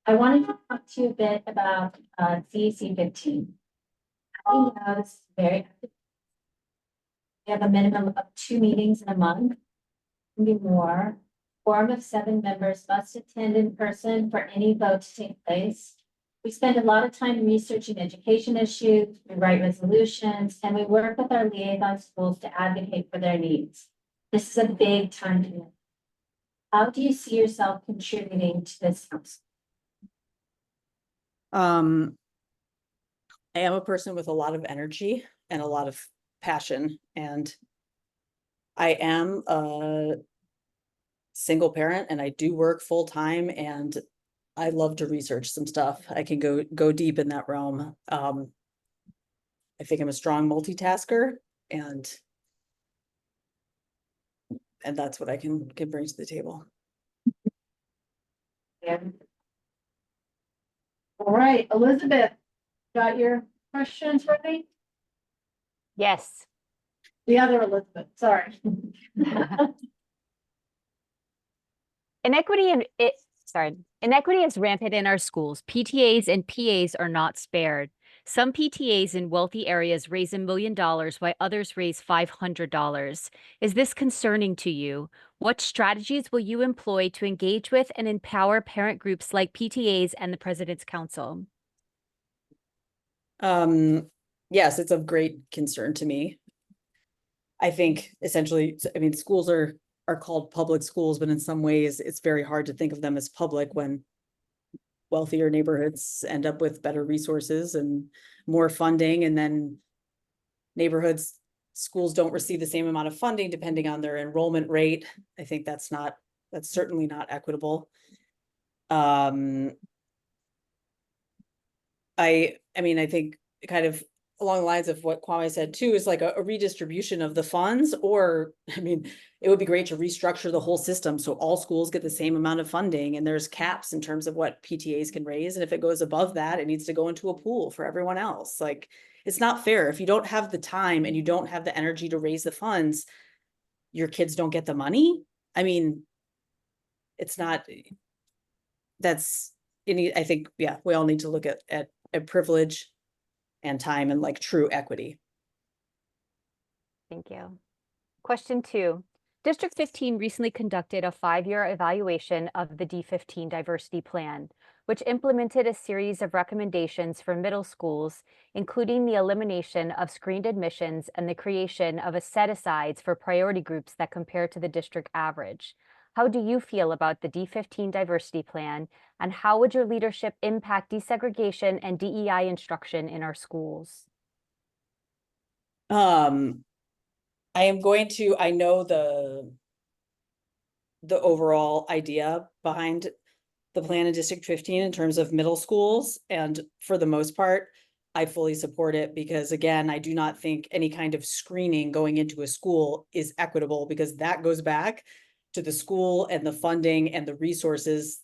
wanted to talk to you a bit about CEC 15. I know this is very active. We have a minimum of 2 meetings in a month, maybe more. Quorum of 7 members must attend in person for any vote to take place. We spend a lot of time researching education issues, we write resolutions, and we work with our liaison schools to advocate for their needs. This is a big time commitment. How do you see yourself contributing to this council? I am a person with a lot of energy and a lot of passion, and I am a single parent and I do work full time, and I love to research some stuff. I can go deep in that realm. I think I'm a strong multitasker, and that's what I can bring to the table. Yeah. All right, Elizabeth, got your questions ready? Yes. The other Elizabeth, sorry. Inequity is rampant in our schools. PTAs and PAs are not spared. Some PTAs in wealthy areas raise $1 million while others raise $500. Is this concerning to you? What strategies will you employ to engage with and empower parent groups like PTAs and the President's Council? Yes, it's of great concern to me. I think essentially, I mean, schools are called public schools, but in some ways it's very hard to think of them as public when wealthier neighborhoods end up with better resources and more funding, and then schools don't receive the same amount of funding depending on their enrollment rate. I think that's certainly not equitable. I mean, I think kind of along the lines of what Kwame said too, is like a redistribution of the funds, or, I mean, it would be great to restructure the whole system so all schools get the same amount of funding, and there's caps in terms of what PTAs can raise. And if it goes above that, it needs to go into a pool for everyone else. Like, it's not fair. If you don't have the time and you don't have the energy to raise the funds, your kids don't get the money. I mean, it's not, that's, I think, yeah, we all need to look at privilege and time and like true equity. Thank you. Question 2. District 15 recently conducted a 5-year evaluation of the D15 diversity plan, which implemented a series of recommendations for middle schools, including the elimination of screened admissions and the creation of a set-asides for priority groups that compare to the district average. How do you feel about the D15 diversity plan, and how would your leadership impact desegregation and DEI instruction in our schools? I know the overall idea behind the plan in District 15 in terms of middle schools. And for the most part, I fully support it because again, I do not think any kind of screening going into a school is equitable because that goes back to the school and the funding and the resources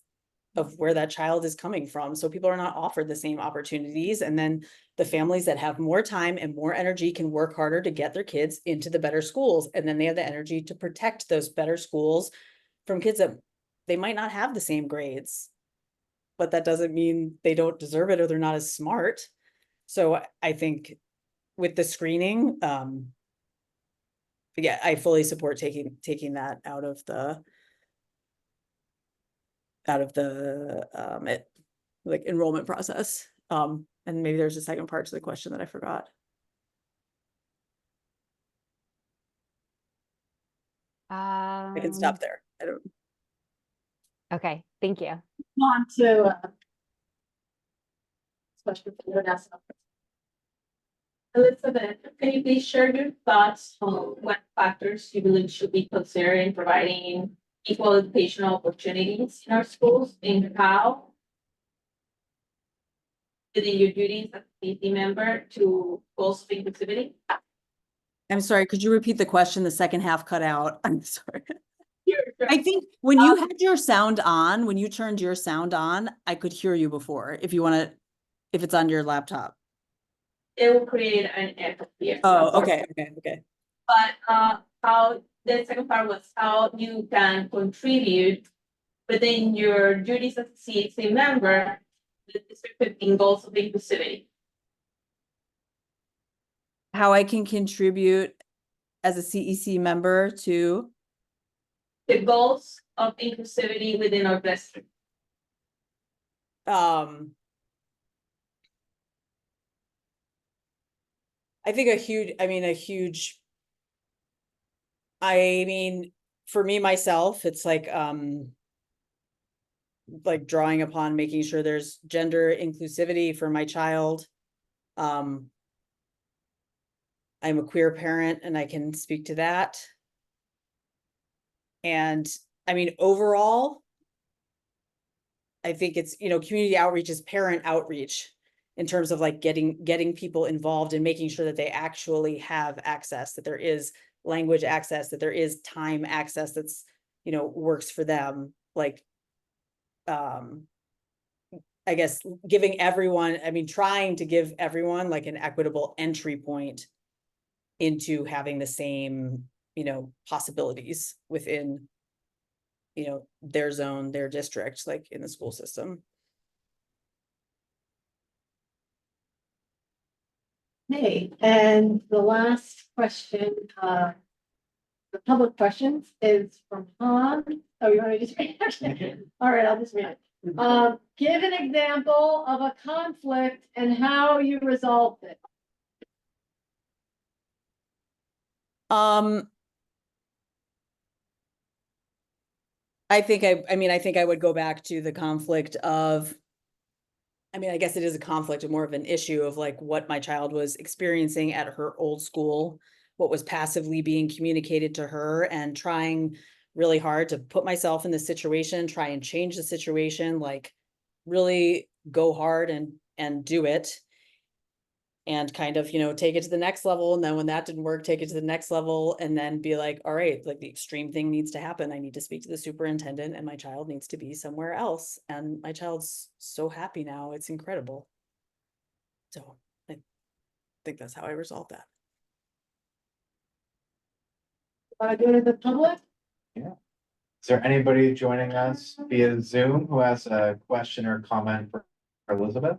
of where that child is coming from. So people are not offered the same opportunities. And then the families that have more time and more energy can work harder to get their kids into the better schools. And then they have the energy to protect those better schools from kids that they might not have the same grades, but that doesn't mean they don't deserve it or they're not as smart. So I think with the screening, yeah, I fully support taking that out of the like enrollment process. And maybe there's a second part to the question that I forgot. I can stop there. I don't. Okay, thank you. On to question for Vanessa. Elizabeth, can you please share your thoughts on what factors you believe should be considered in providing equal educational opportunities in our schools and how within your duties as a CEC member to goals of inclusivity? I'm sorry, could you repeat the question? The second half cut out. I'm sorry. I think when you had your sound on, when you turned your sound on, I could hear you before. If you want to, if it's on your laptop. It will create an echo here. Oh, okay. But how the second part was how you can contribute within your duties as a CEC member to the District 15 goals of inclusivity. How I can contribute as a CEC member to The goals of inclusivity within our district. I think for me myself, it's like drawing upon making sure there's gender inclusivity for my child. I'm a queer parent and I can speak to that. And I mean, overall, I think it's, community outreach is parent outreach in terms of like getting people involved and making sure that they actually have access, that there is language access, that there is time access that's, works for them. Like, I guess giving everyone, trying to give everyone like an equitable entry point into having the same, possibilities within, their zone, their district, like in the school system. Hey, and the last question, the public questions is from Han. Oh, you want me to just read it? All right, I'll just read it. Give an example of a conflict and how you resolved it. I think I would go back to the conflict of, I guess it is a conflict, more of an issue of like what my child was experiencing at her old school, what was passively being communicated to her, and trying really hard to put myself in the situation, try and change the situation, like really go hard and do it. And kind of, take it to the next level. And then when that didn't work, take it to the next level and then be like, all right, like the extreme thing needs to happen. I need to speak to the superintendent and my child needs to be somewhere else. And my child's so happy now. It's incredible. So I think that's how I resolved that. Want to go to the public? Yeah. Is there anybody joining us via Zoom who has a question or comment for Elizabeth?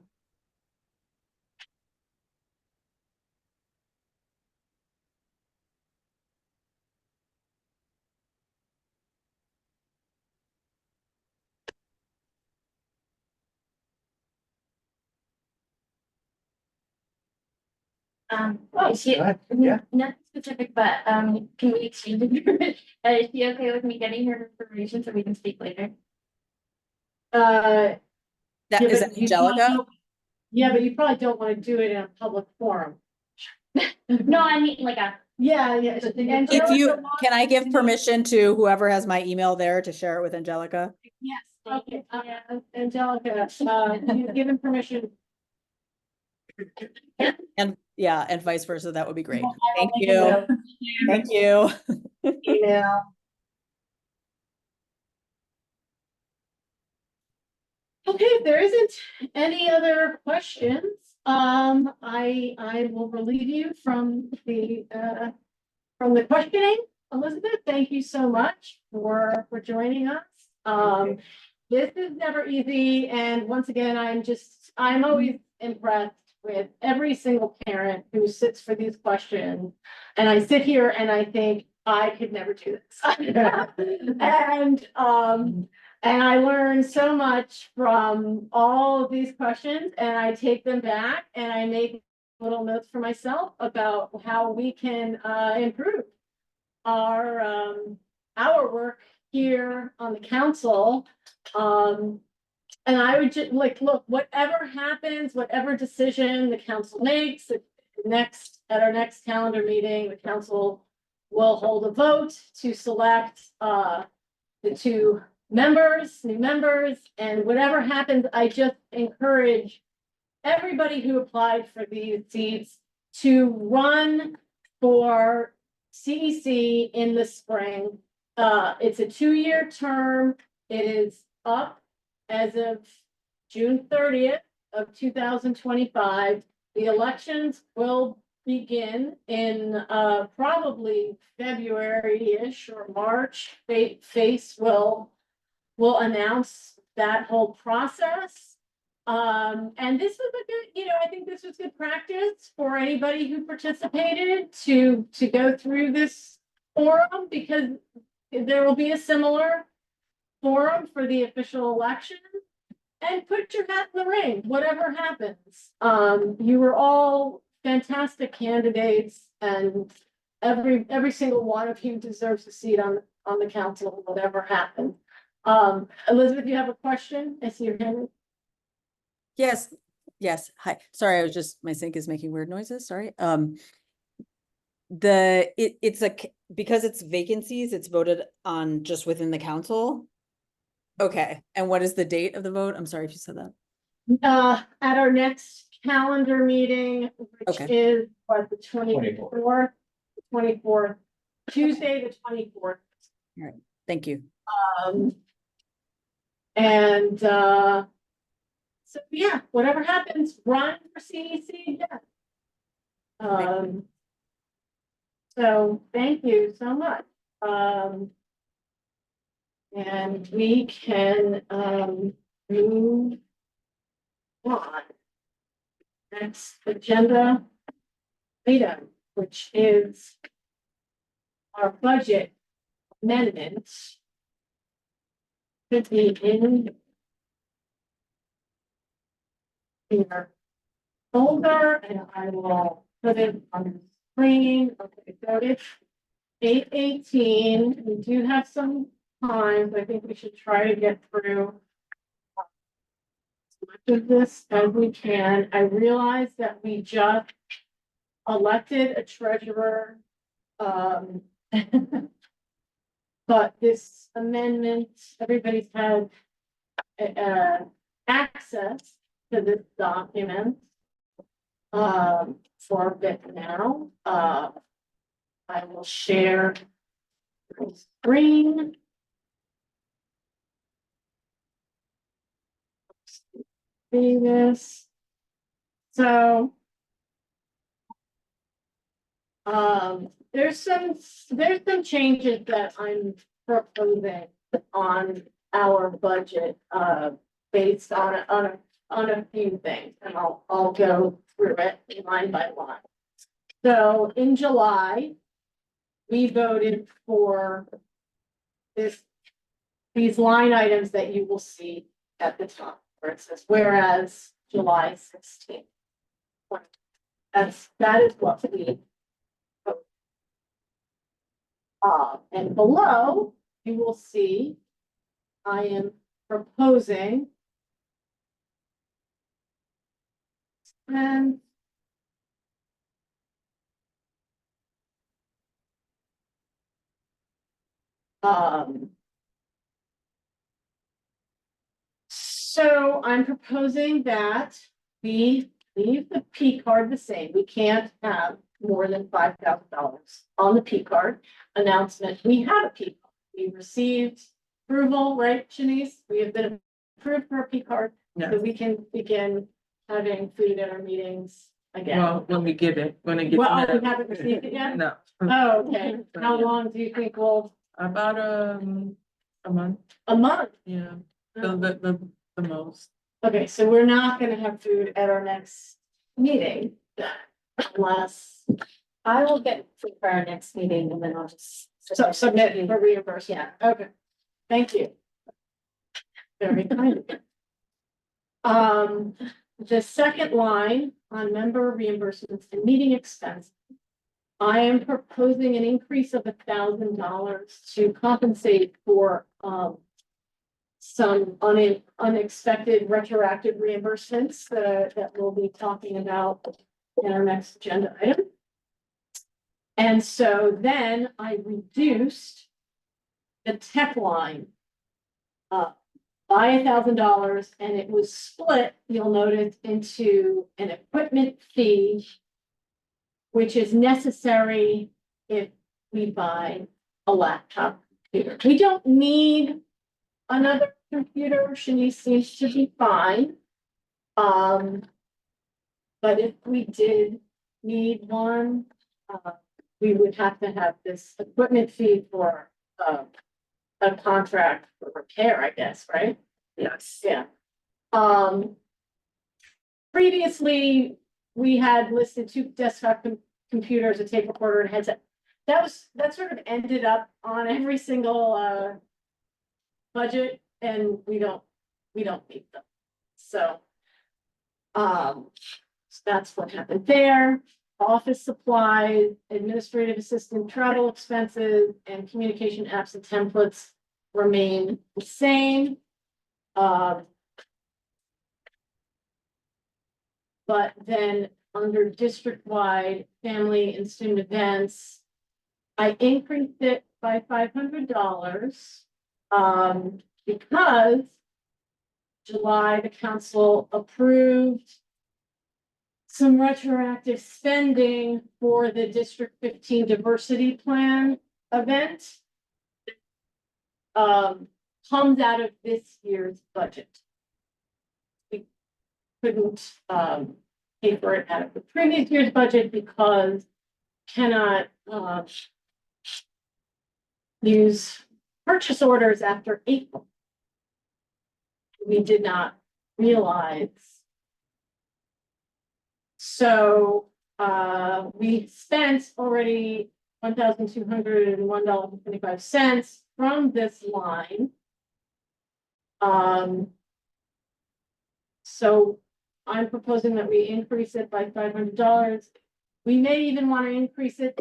Is she, Go ahead. Yeah. nothing specific, but, can we exchange information? Is she okay with me getting her information so we can speak later? Uh, That yeah, is but that you probably Angelica? don't- Yeah, but you probably don't want to do it in a public forum. No, I mean like a, Yeah, yeah. And If you, can I give permission to whoever has my email there to share it with Angelica? Yes, okay, Angelica, you've given permission. And yeah, and vice versa, that would be great. Well, I Thank will make you. a note. Thank you. Email. Okay, if there isn't any other questions, I will relieve you from the questioning. Elizabeth, thank you so much for joining us. This is never easy, and once again, I'm always impressed with every single parent who sits for these questions. And I sit here and I think, I could never do this. And I learn so much from all of these questions, and I take them back and I make little notes for myself about how we can improve our work here on the council. And I would just like, look, whatever happens, whatever decision the council makes, at our next calendar meeting, the council will hold a vote to select the two new members, and whatever happens, I just encourage everybody who applied for these seats to run for CEC in the spring. It's a 2-year term. It is up as of June 30th of 2025. The elections will begin in probably February-ish or March. FACE will announce that whole process. And this was a good, I think this was good practice for anybody who participated to go through this forum, because there will be a similar forum for the official election. And put your hat in the ring, whatever happens. You were all fantastic candidates, and every single one of you deserves a seat on the council, whatever happens. Elizabeth, you have a question? I see your hand. Yes, yes. Hi. Sorry, my sink is making weird noises. Sorry. Because it's vacancies, it's voted on just within the council. Okay. And what is the date of the vote? I'm sorry if you said that. At our next calendar meeting, which Okay. is what, the 24th, Tuesday, the 24th. All right. Thank you. And so yeah, whatever happens, run for CEC. Yeah. So thank you so much. And we can move on. Next agenda item, which is our budget amendments. Could be in your folder, and I will put it on the screen. Okay, so it's 8:18. We do have some time, so I think we should try to get through as much of this as we can. I realize that we just elected a treasurer. But this amendment, everybody's had access to this document for a bit now. I will share the screen. See this. So there's some changes that I'm proposing. on our budget, based on a few things, and I'll go through it line by line. So in July, we voted for these line items that you will see at the top, where it says, whereas July 16th. That is what we voted. And below, you will see, I am proposing and so I'm proposing that we leave the P card the same. We can't have more than $5,000 on the P card announcement. We have a P card. We received approval, right, Shanice? We have been approved for a P card, so we can begin having food at our meetings again. Well, when we give it, when it gets. Well, we haven't received it yet? No. Oh, okay. How long do you think we'll? About a month, A month? yeah, Oh. the most. Okay, so we're not gonna have food at our next meeting unless I will get food for our next meeting and then I'll just. submit for reimbursement. Okay, thank you. Very kind of you. The second line on member reimbursements and meeting expense. I am proposing an increase of $1,000 to compensate for some unexpected retroactive reimbursements that we'll be talking about in our next agenda item. And so then I reduced the tech line by $1,000, and it was split, you'll notice, into an equipment fee, which is necessary if we buy a laptop computer. We don't need another computer. Shanice seems to be fine. But if we did need one, we would have to have this equipment fee for a contract for repair, I guess, right? Yes. Yeah. Previously, we had listed 2 desktop computers, a tape recorder, and a headset. That sort of ended up on every single budget, and we don't need them. So that's what happened there. Office supplies, administrative assistant, travel expenses, and communication apps and templates remain the same. But then under district-wide family and student events, I increased it by $500 because July, the council approved some retroactive spending for the District 15 Diversity Plan event. Comes out of this year's budget. We couldn't pay for it out of the previous year's budget because cannot use purchase orders after April. We did not realize. So we spent already $1,201.25 from this line. So I'm proposing that we increase it by $500. We may even want to increase it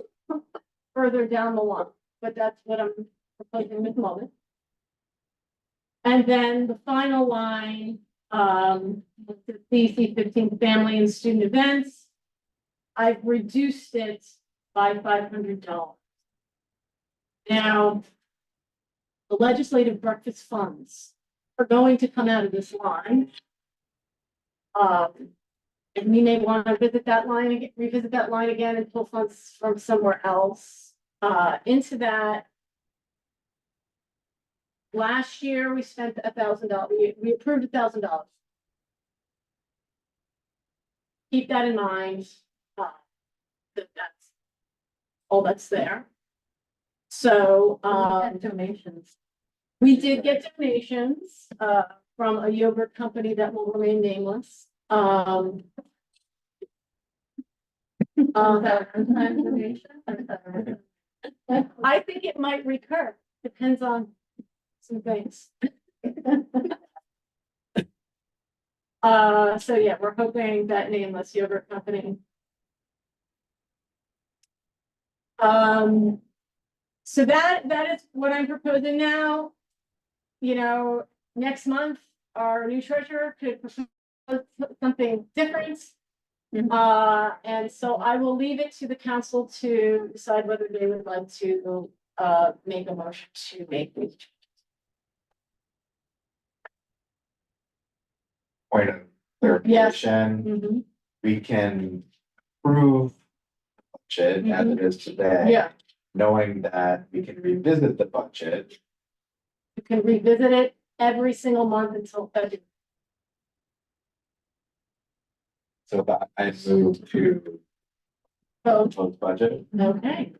further down the line, but that's what I'm proposing at the moment. And then the final line, the CEC 15 family and student events, I've reduced it by $500. Now, the legislative breakfast funds are going to come out of this line. And we may want to visit that line again, revisit that line again and pull funds from somewhere else into that. Last year, we spent $1,000. We approved $1,000. Keep that in mind. That's all that's there. So Donations. We did get donations, from a yogurt company that will remain nameless. I think it might recur, depends on some things. So yeah, we're hoping that nameless yogurt company. So that is what I'm proposing now. You know, next month, our new treasurer could propose something different. And so I will leave it to the council to decide whether they would like to, make a motion to make these. Point of clarification, Mhm. we can approve the budget as it is today. Yeah, Knowing that we can revisit the budget. you can revisit it every single month until February. So that I move to So, vote budget. okay.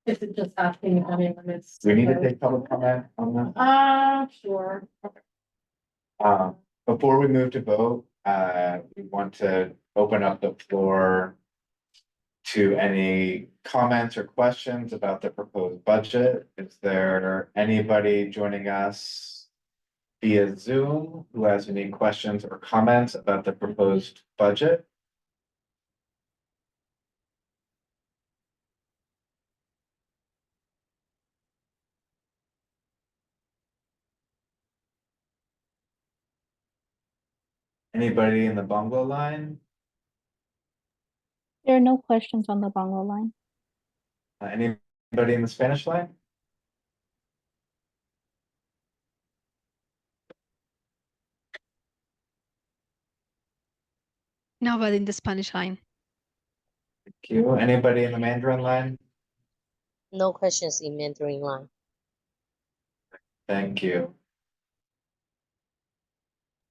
This is just asking, I mean, when it's. Do we need to take public comment on that? Sure. Before we move to vote, we want to open up the floor to any comments or questions about the proposed budget. Is there anybody joining us via Zoom who has any questions or comments about the proposed budget? Anybody in the bungalow line? There are no questions on the bongo line. Anybody in the Spanish line? No, but in the Spanish line. Thank you. Anybody in the Mandarin line? No questions in Mandarin line. Thank you.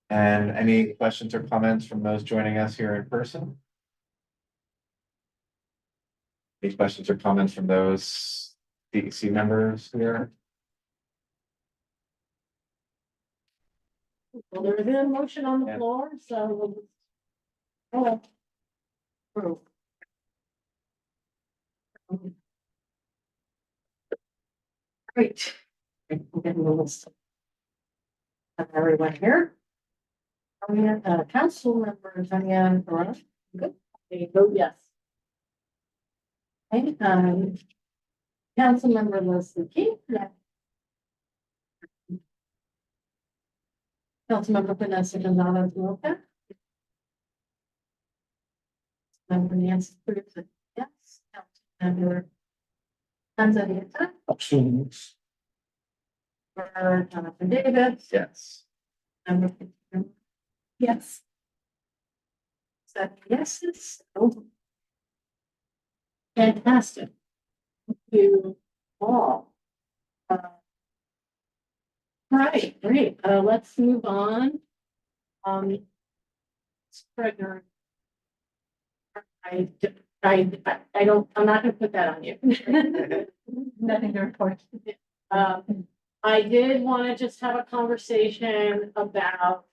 And any questions or comments from those joining us here in person? Any questions or comments from those CEC members here? Well, there is a motion on the Yeah. floor, so we'll just. Oh. Approve. Great. We'll get a list of everyone here. We have council member Tanya Perez. Good. There you go, yes. Okay, council member Leslie King. Yeah. Councilmember Vanessa Gonzalez Wilka. Member Nancy Cruz, yes. Councilmember Tanzania. Absolutely. Jonathan Davis. Yes. Member. Yes. So yeses. Oh. Fantastic. Thank you all. All right, great. Let's move on. Spreader. I don't, I'm not gonna put that on you. Nothing to report. I did want to just have a conversation about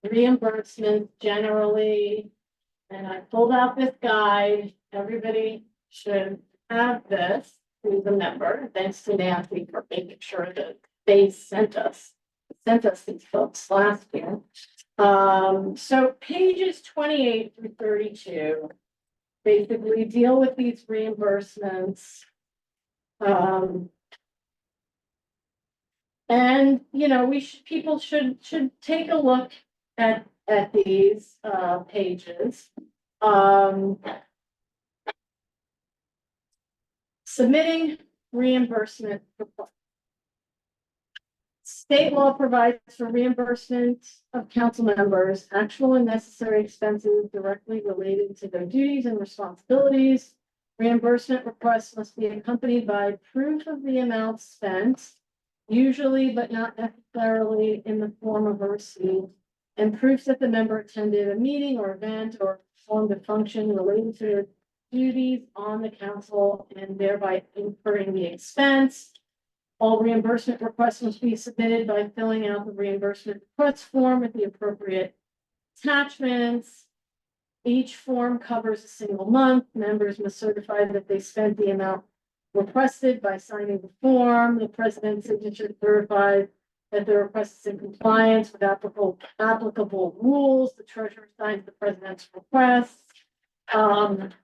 reimbursements generally. And I pulled out this guide. Everybody should have this, who's a member. Thanks to Nancy for making sure that they sent us these folks last year. So pages 28 through 32 basically deal with these reimbursements. And you know, people should take a look at these pages. Submitting reimbursement. State law provides for reimbursement of council members, actual and necessary expenses directly related to their duties and responsibilities. Reimbursement requests must be accompanied by proof of the amount spent, usually but not necessarily in the form of a receipt, and proofs that the member attended a meeting or event or performed a function related to their duties on the council and thereby incurring the expense. All reimbursement requests must be submitted by filling out the reimbursement request form with the appropriate attachments. Each form covers a single month. Members must certify that they spent the amount requested by signing the form. The president's signature certifies that the request is in compliance with applicable rules. The treasurer signs the president's request. And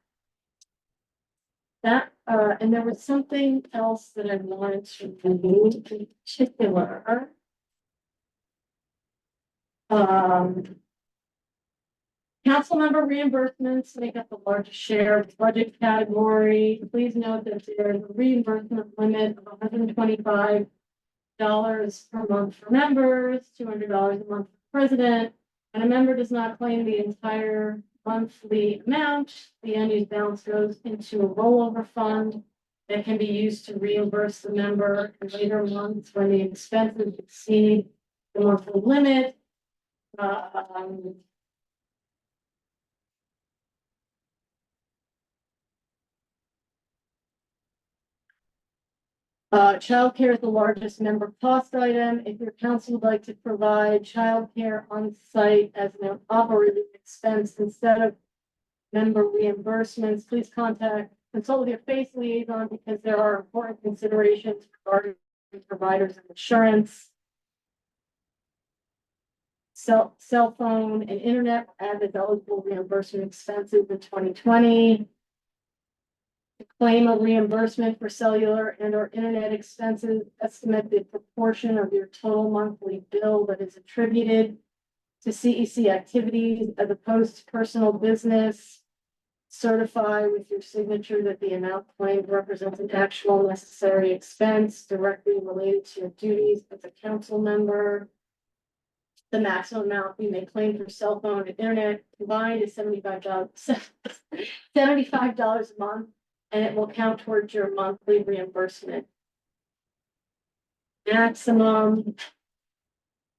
there was something else that I wanted to review in particular. Council member reimbursements make up the largest share of the budget category. Please note that there is a reimbursement limit of $125 per month for members, $200 a month for president, and a member does not claim the entire monthly amount. The unused balance goes into a rollover fund that can be used to reimburse the member in later months when the expenses exceed the monthly limit. Childcare is the largest member cost item. If your council would like to provide childcare on site as an operating expense instead of member reimbursements, please consult with your FACE liaison because there are important considerations regarding providers and insurance. Cell phone and internet were added as eligible reimbursement expenses in 2020. To claim a reimbursement for cellular and or internet expenses, estimate the proportion of your total monthly bill that is attributed to CEC activities as opposed to personal business. Certify with your signature that the amount claimed represents an actual necessary expense directly related to your duties as a council member. The maximum amount you may claim for cell phone and internet combined is $75 a month, and it will count towards your monthly reimbursement. Maximum,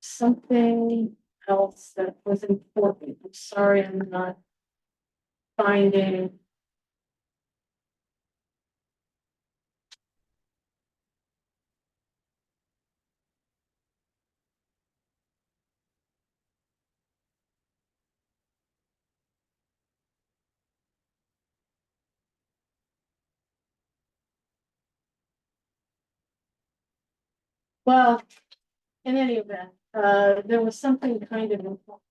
something else that was important. I'm sorry, I'm not finding. Well, in any event, there was something kind of important.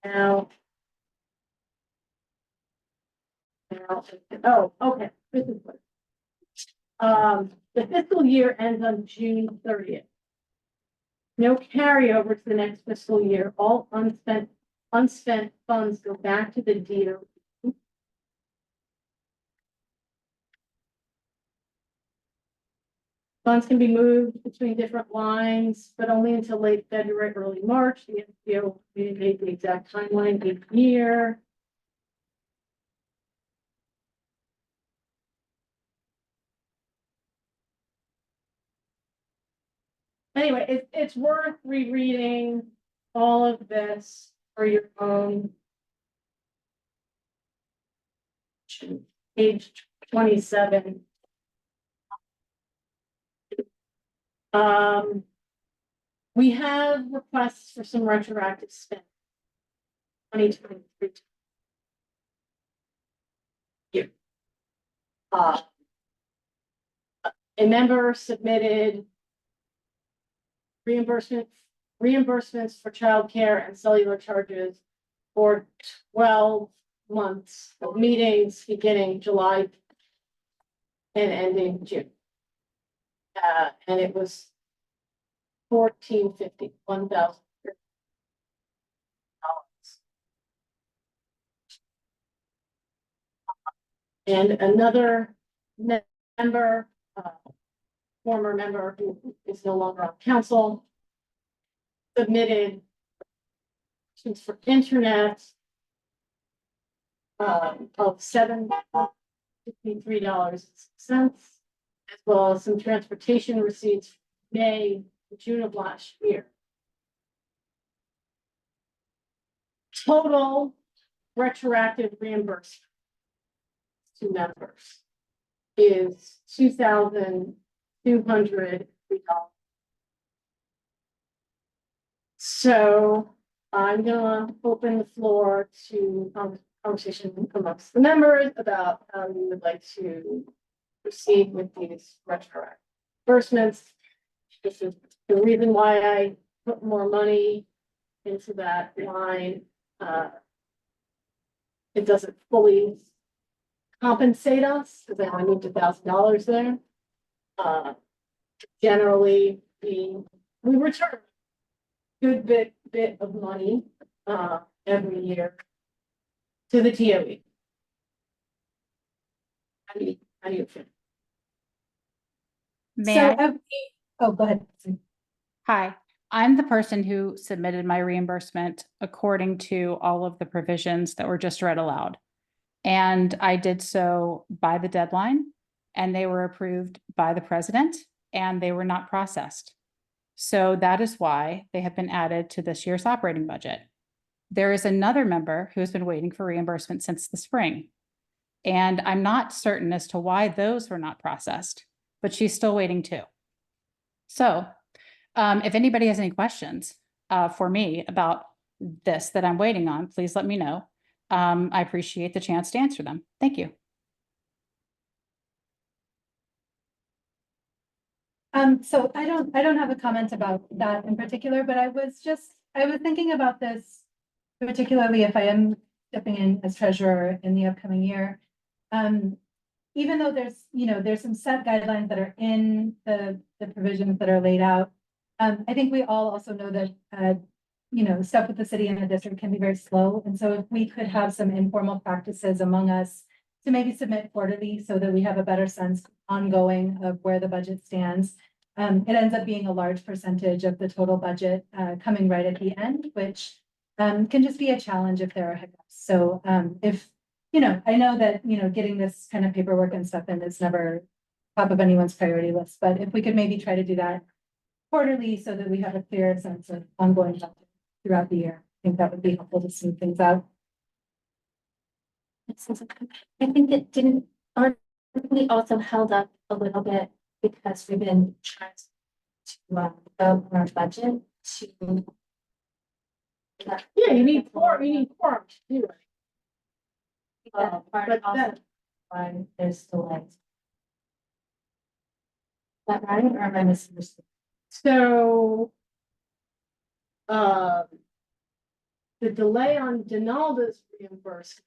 Now, oh, okay. This is what. The fiscal year ends on June 30th. No carryover to the next fiscal year. All unspent funds go back to the DOE. Funds can be moved between different lines, but only until late February, early March. The FBO will communicate the exact timeline each year. Anyway, it's worth rereading all of this for your own. Page 27. We have requests for some retroactive spend. 2023. Here. A member submitted reimbursements for childcare and cellular charges for 12 months of meetings beginning July and ending June. And it was $1,450. And another member, former member who is no longer on council, submitted for internet of $753.06, as well as some transportation receipts from May, June of last year. Total retroactive reimbursement to members is $2,203. So I'm gonna open the floor to conversation amongst the members about how you would like to proceed with these retroactive disbursements. This is the reason why I put more money into that line. It doesn't fully compensate us because I only moved $1,000 there. Generally, we return good bit of money every year to the DOE. How do you feel? Oh, go ahead. Hi, I'm the person who submitted my reimbursement according to all of the provisions that were just read aloud. And I did so by the deadline, and they were approved by the president, and they were not processed. So that is why they have been added to this year's operating budget. There is another member who has been waiting for reimbursement since the spring. And I'm not certain as to why those were not processed, but she's still waiting too. So if anybody has any questions for me about this that I'm waiting on, please let me know. I appreciate the chance to answer them. Thank you. So I don't have a comment about that in particular, but I was thinking about this, particularly if I am stepping in as treasurer in the upcoming year. Even though there's some set guidelines that are in the provisions that are laid out. I think we all also know that, stuff with the city and the district can be very slow. And so if we could have some informal practices among us to maybe submit quarterly so that we have a better sense ongoing of where the budget stands. It ends up being a large percentage of the total budget coming right at the end, which can just be a challenge if there are hiccups. So if, I know that, getting this kind of paperwork and stuff in is never top of anyone's priority list, but if we could maybe try to do that quarterly so that we have a clear sense of ongoing budget throughout the year, I think that would be helpful to smooth things out. I think it didn't, we also held up a little bit because we've been trying to build our budget to. Yeah, you need quorum to do it. That part but also that- why there's delays. Is that right, or am I misunderstanding? So the delay on Donalda's reimbursement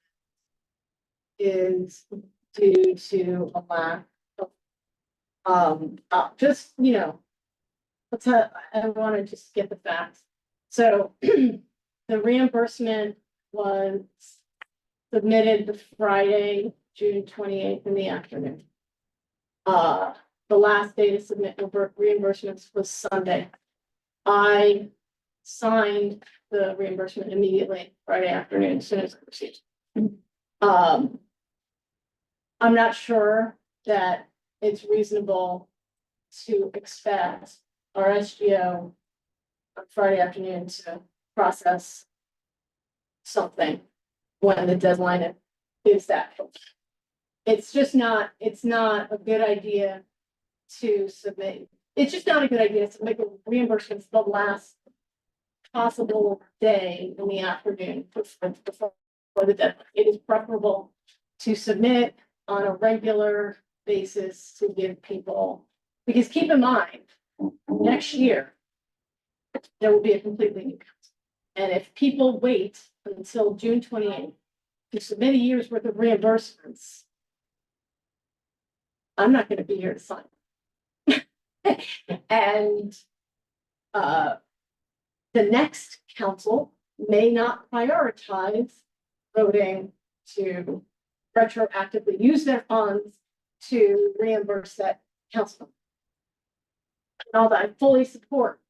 is due to a lack of, I want to just get the facts. So the reimbursement was submitted the Friday, June 28th in the afternoon. The last day to submit reimbursements was Sunday. I signed the reimbursement immediately Friday afternoon as soon as I received it. I'm not sure that it's reasonable to expect our SGO on Friday afternoon to process something when the deadline is that. It's not a good idea to submit. It's just not a good idea to make a reimbursement the last possible day in the afternoon before the deadline. It is preferable to submit on a regular basis to give people, because keep in mind, next year, there will be a completely new council. And if people wait until June 28th to submit a year's worth of reimbursements, I'm not going to be here to sign. And the next council may not prioritize voting to retroactively use their funds to reimburse that council. And all that, I fully support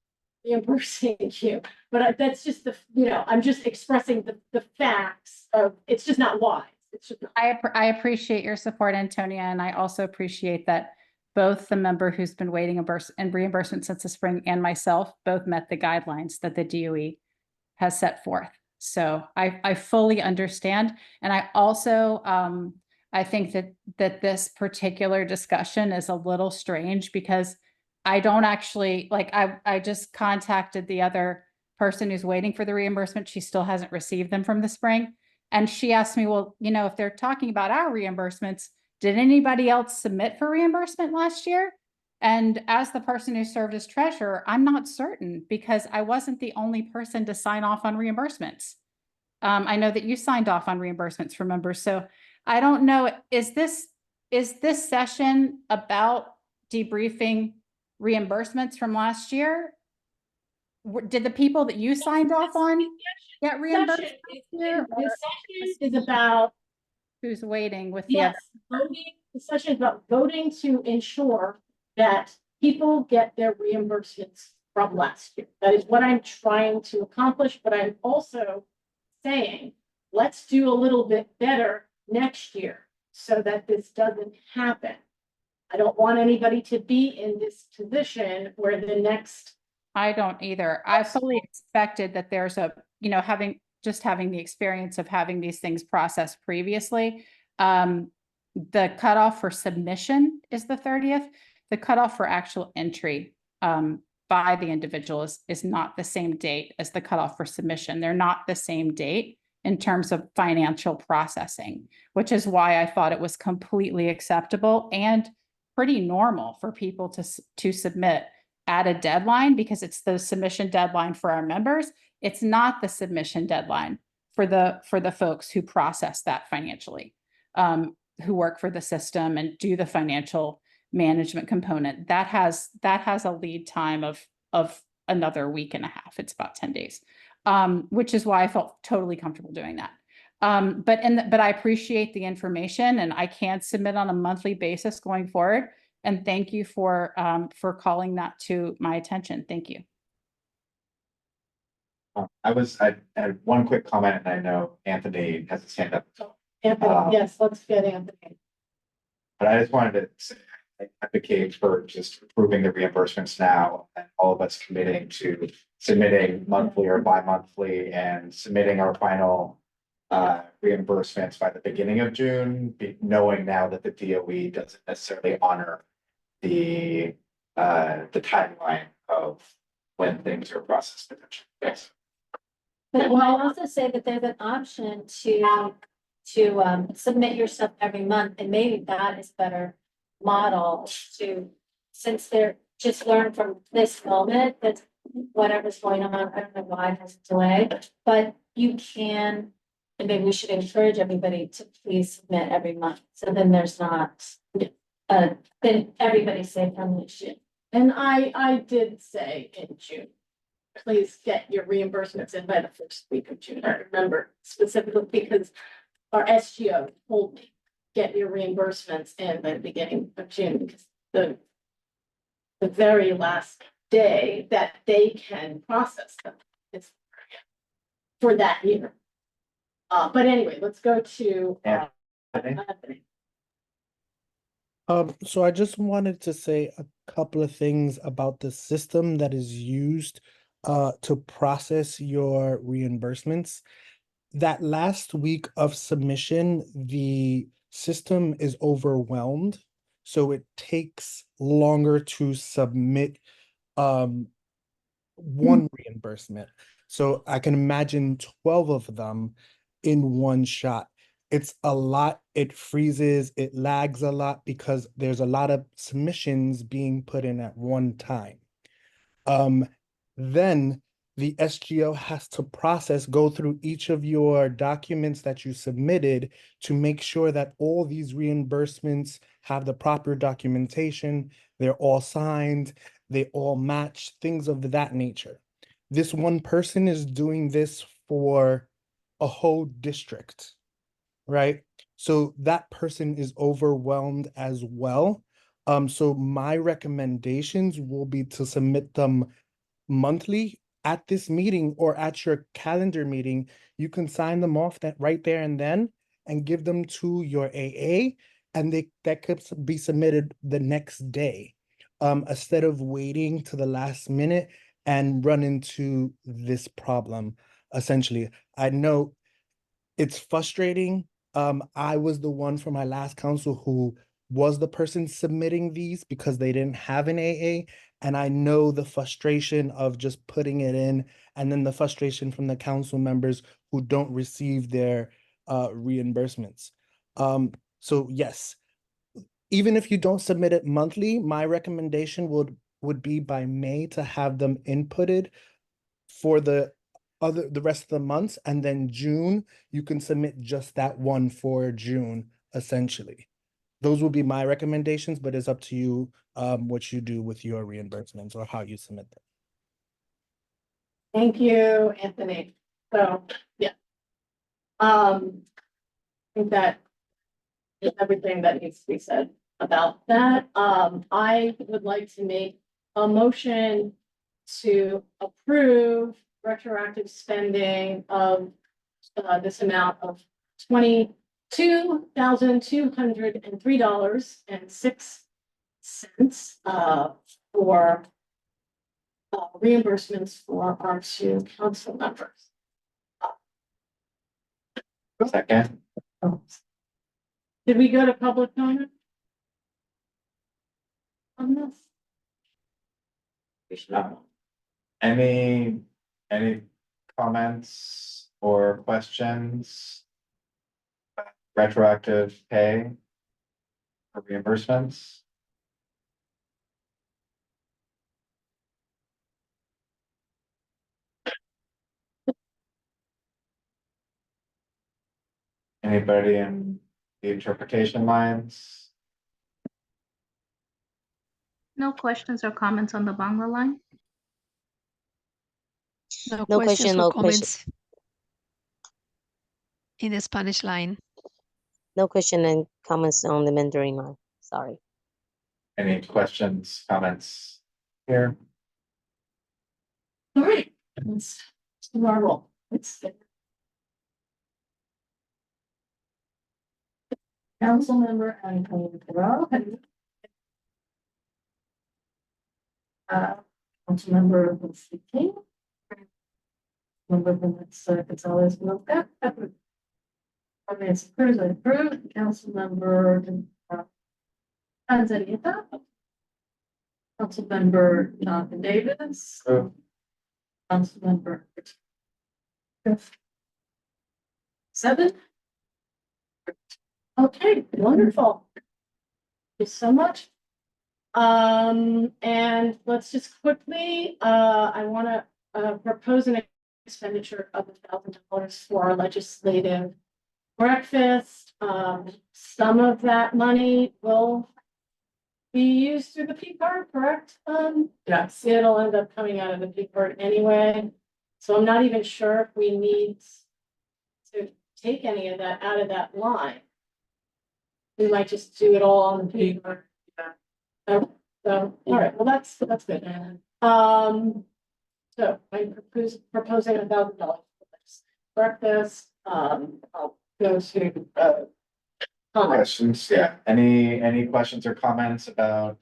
reimbursing you, but that's just I'm just expressing the facts of, it's just not wise. It's just not. I appreciate your support, Antonia, and I also appreciate that both the member who's been waiting and reimbursement since the spring and myself both met the guidelines that the DOE has set forth. So I fully understand. And I also, I think that this particular discussion is a little strange because I don't actually, like, I just contacted the other person who's waiting for the reimbursement. She still hasn't received them from the spring. And she asked me, well, you know, if they're talking about our reimbursements, did anybody else submit for reimbursement last year? And as the person who served as treasurer, I'm not certain because I wasn't the only person to sign off on reimbursements. I know that you signed off on reimbursements for members, so I don't know, is this session about debriefing reimbursements from last year? Did the people that you signed off on get reimbursed Session last year? The session is about, Who's waiting with the other? yes, voting, the session is about voting to ensure that people get their reimbursements from last year. That is what I'm trying to accomplish, but I'm also saying, let's do a little bit better next year so that this doesn't happen. I don't want anybody to be in this position where the next. I don't either. I fully expected that there's a, you know, having the experience of having these things processed previously. The cutoff for submission is the 30th. The cutoff for actual entry by the individual is not the same date as the cutoff for submission. They're not the same date in terms of financial processing, which is why I thought it was completely acceptable and pretty normal for people to submit at a deadline, because it's the submission deadline for our members. It's not the submission deadline for the folks who process that financially, who work for the system and do the financial management component. That has a lead time of another week and a half. It's about 10 days, which is why I felt totally comfortable doing that. But I appreciate the information, and I can submit on a monthly basis going forward. And thank you for calling that to my attention. Thank you. I had one quick comment, and I know Anthony has his hand up. Anthony, yes, let's get Anthony. But I just wanted to say, I advocate for just approving the reimbursements now, and all of us committing to submitting monthly or bi-monthly and submitting our final reimbursements by the beginning of June, knowing now that the DOE doesn't necessarily honor the timeline of when things are processed potentially. Yes. But I'll also say that there's an option to submit yourself every month, and maybe that is better model to, since they're just learn from this moment that whatever's going on, I don't know why it has a delay, but you can, and maybe we should encourage everybody to please submit every month. So then there's not, then everybody's safe from this shit. And I did say in June, please get your reimbursements in by the first week of June. I remember specifically because our SGO told me, get your reimbursements in by the beginning of June, because the very last day that they can process them is for that year. But anyway, let's go to Anthony. So I just wanted to say a couple of things about the system that is used to process your reimbursements. That last week of submission, the system is overwhelmed, so it takes longer to submit one reimbursement. So I can imagine 12 of them in one shot. It's a lot, it freezes, it lags a lot because there's a lot of submissions being put in at one time. Then the SGO has to go through each of your documents that you submitted to make sure that all these reimbursements have the proper documentation, they're all signed, they all match, things of that nature. This one person is doing this for a whole district, right? So that person is overwhelmed as well. So my recommendations will be to submit them monthly at this meeting or at your calendar meeting. You can sign them off that right there and then and give them to your AA, and that could be submitted the next day, instead of waiting to the last minute and run into this problem. essentially. I know it's frustrating. I was the one for my last council who was the person submitting these because they didn't have an AA. And I know the frustration of just putting it in, and then the frustration from the council members who don't receive their reimbursements. So yes, even if you don't submit it monthly, my recommendation would be by May to have them inputted for the rest of the months, and then June, you can submit just that one for June, essentially. Those will be my recommendations, but it's up to you what you do with your reimbursements or how you submit them. Thank you, Anthony. So, yeah. I think that is everything that needs to be said about that. I would like to make a motion to approve retroactive spending of this amount of $22,203.06 for reimbursements for our two council members. Second. Did we go to public comment on this? We should have. Any comments or questions? Retroactive pay for reimbursements? Anybody in the interpretation lines? No questions or comments on the Bangla line? No No questions question, or no question. comments in the Spanish line. No question and comments on the Mandarin line. Sorry. Any questions, comments here? All right, let's do our roll. Councilmember Anthony Carroll. Councilmember King. Member Gonzalez Milka. Finance Cruz, I approve. Councilmember Tanzania. Councilmember Jonathan Davis. Councilmember. 7. Okay, wonderful. Thank you so much. And let's just quickly, I want to propose an expenditure of $1,000 for our legislative breakfast. Some of that money will be used through the P card, correct? Yes, it'll end up coming out of the P card anyway. So I'm not even sure if we need to take any of that out of that line. We might just do it all on the P card. So, all right, well, that's good. So I'm proposing $1,000 for this breakfast. I'll go to comments. Questions, yeah. Any questions or comments about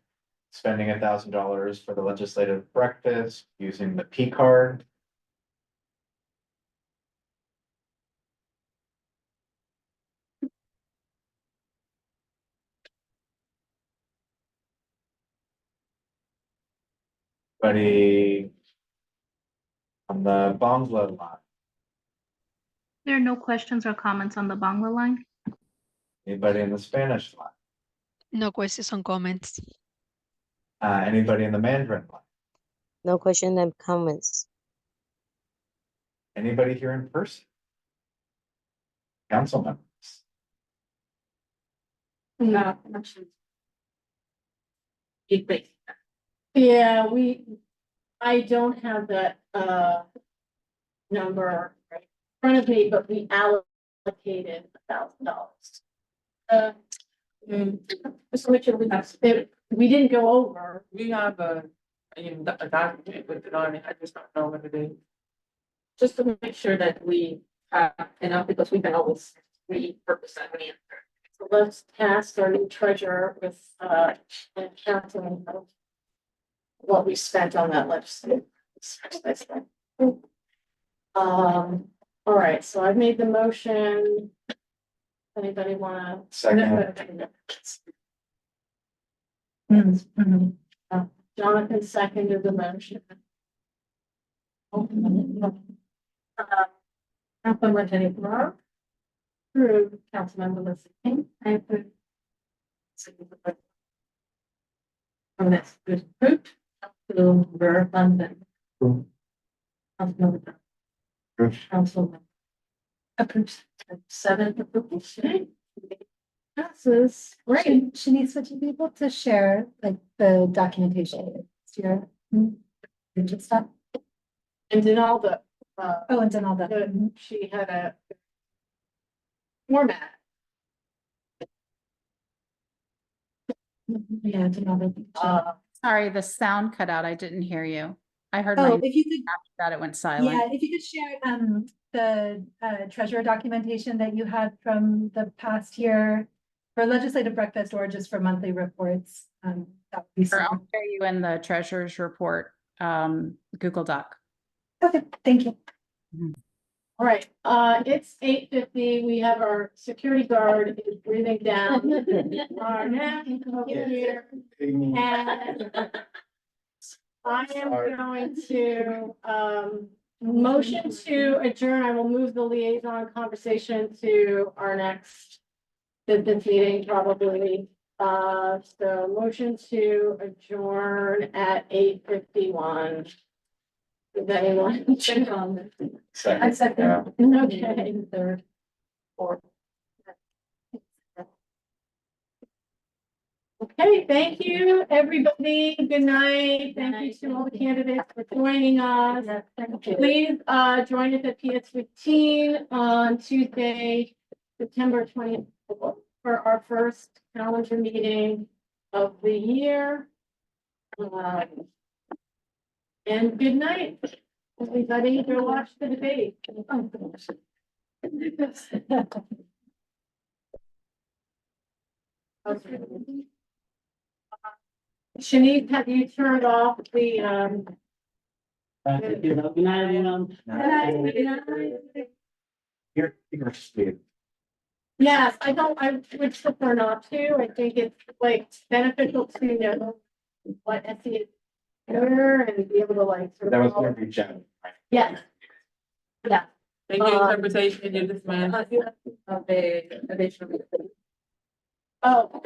spending $1,000 for the legislative breakfast using the P card? Anybody on the Bangla line? There are no questions or comments on the Bangla line. Anybody in the Spanish line? No questions or comments. Anybody in the Mandarin line? No question and comments. Anybody here in person? Council members? No. Yeah, I don't have that number right in front of me, but we allocated $1,000. We didn't go over. We have a document with it on it, I just don't know what it is. Just to make sure that we have enough, because we can always repurpose that money. So let's task our new treasurer with an accounting of what we spent on that legislative. All right, so I've made the motion. Anybody wanna? Second. Jonathan seconded the motion. Councilmember Jenny Bro. Approved. Councilmember Leslie King. I approve. From this, good approved. Councilmember London. Councilmember. Councilmember. Approved. 7 approvals. Passes. Great. Shanice, would you be able to share like the documentation? Your rigid stuff? And did all the, Oh, and done all that. she had a format. Yeah, did all that. Sorry, the sound cut out. I didn't hear you. I heard Oh, my, if you could, after that it went silent. yeah, if you could share the treasurer documentation that you had from the past year for legislative breakfast or just for monthly reports, that would be Sure, super. I'll share you in the treasurer's report, Google Doc. Okay, thank you. All right, it's 8:50. We have our security guard is breathing down our neck over here. And I am going to, motion to adjourn. I will move the liaison conversation to our next business meeting probably. So motion to adjourn at 8:51. Is that anyone? Second. I second. Okay, third, fourth. Okay, thank you, everybody. Good night. Thank you to all the candidates for joining us. Please, join us at PS 15 on Tuesday, September 20th for our first calendar meeting of the year. And good night, everybody. Go watch the debate. Okay. Shanice, have you turned off the, Good night, everyone. You're speed. yes, I would prefer not to. I think it's like beneficial to know what SE is and be able to like. sort of That was follow- gonna be Jen. Yes. Yeah. Thank you, interpretation, you just man. Oh.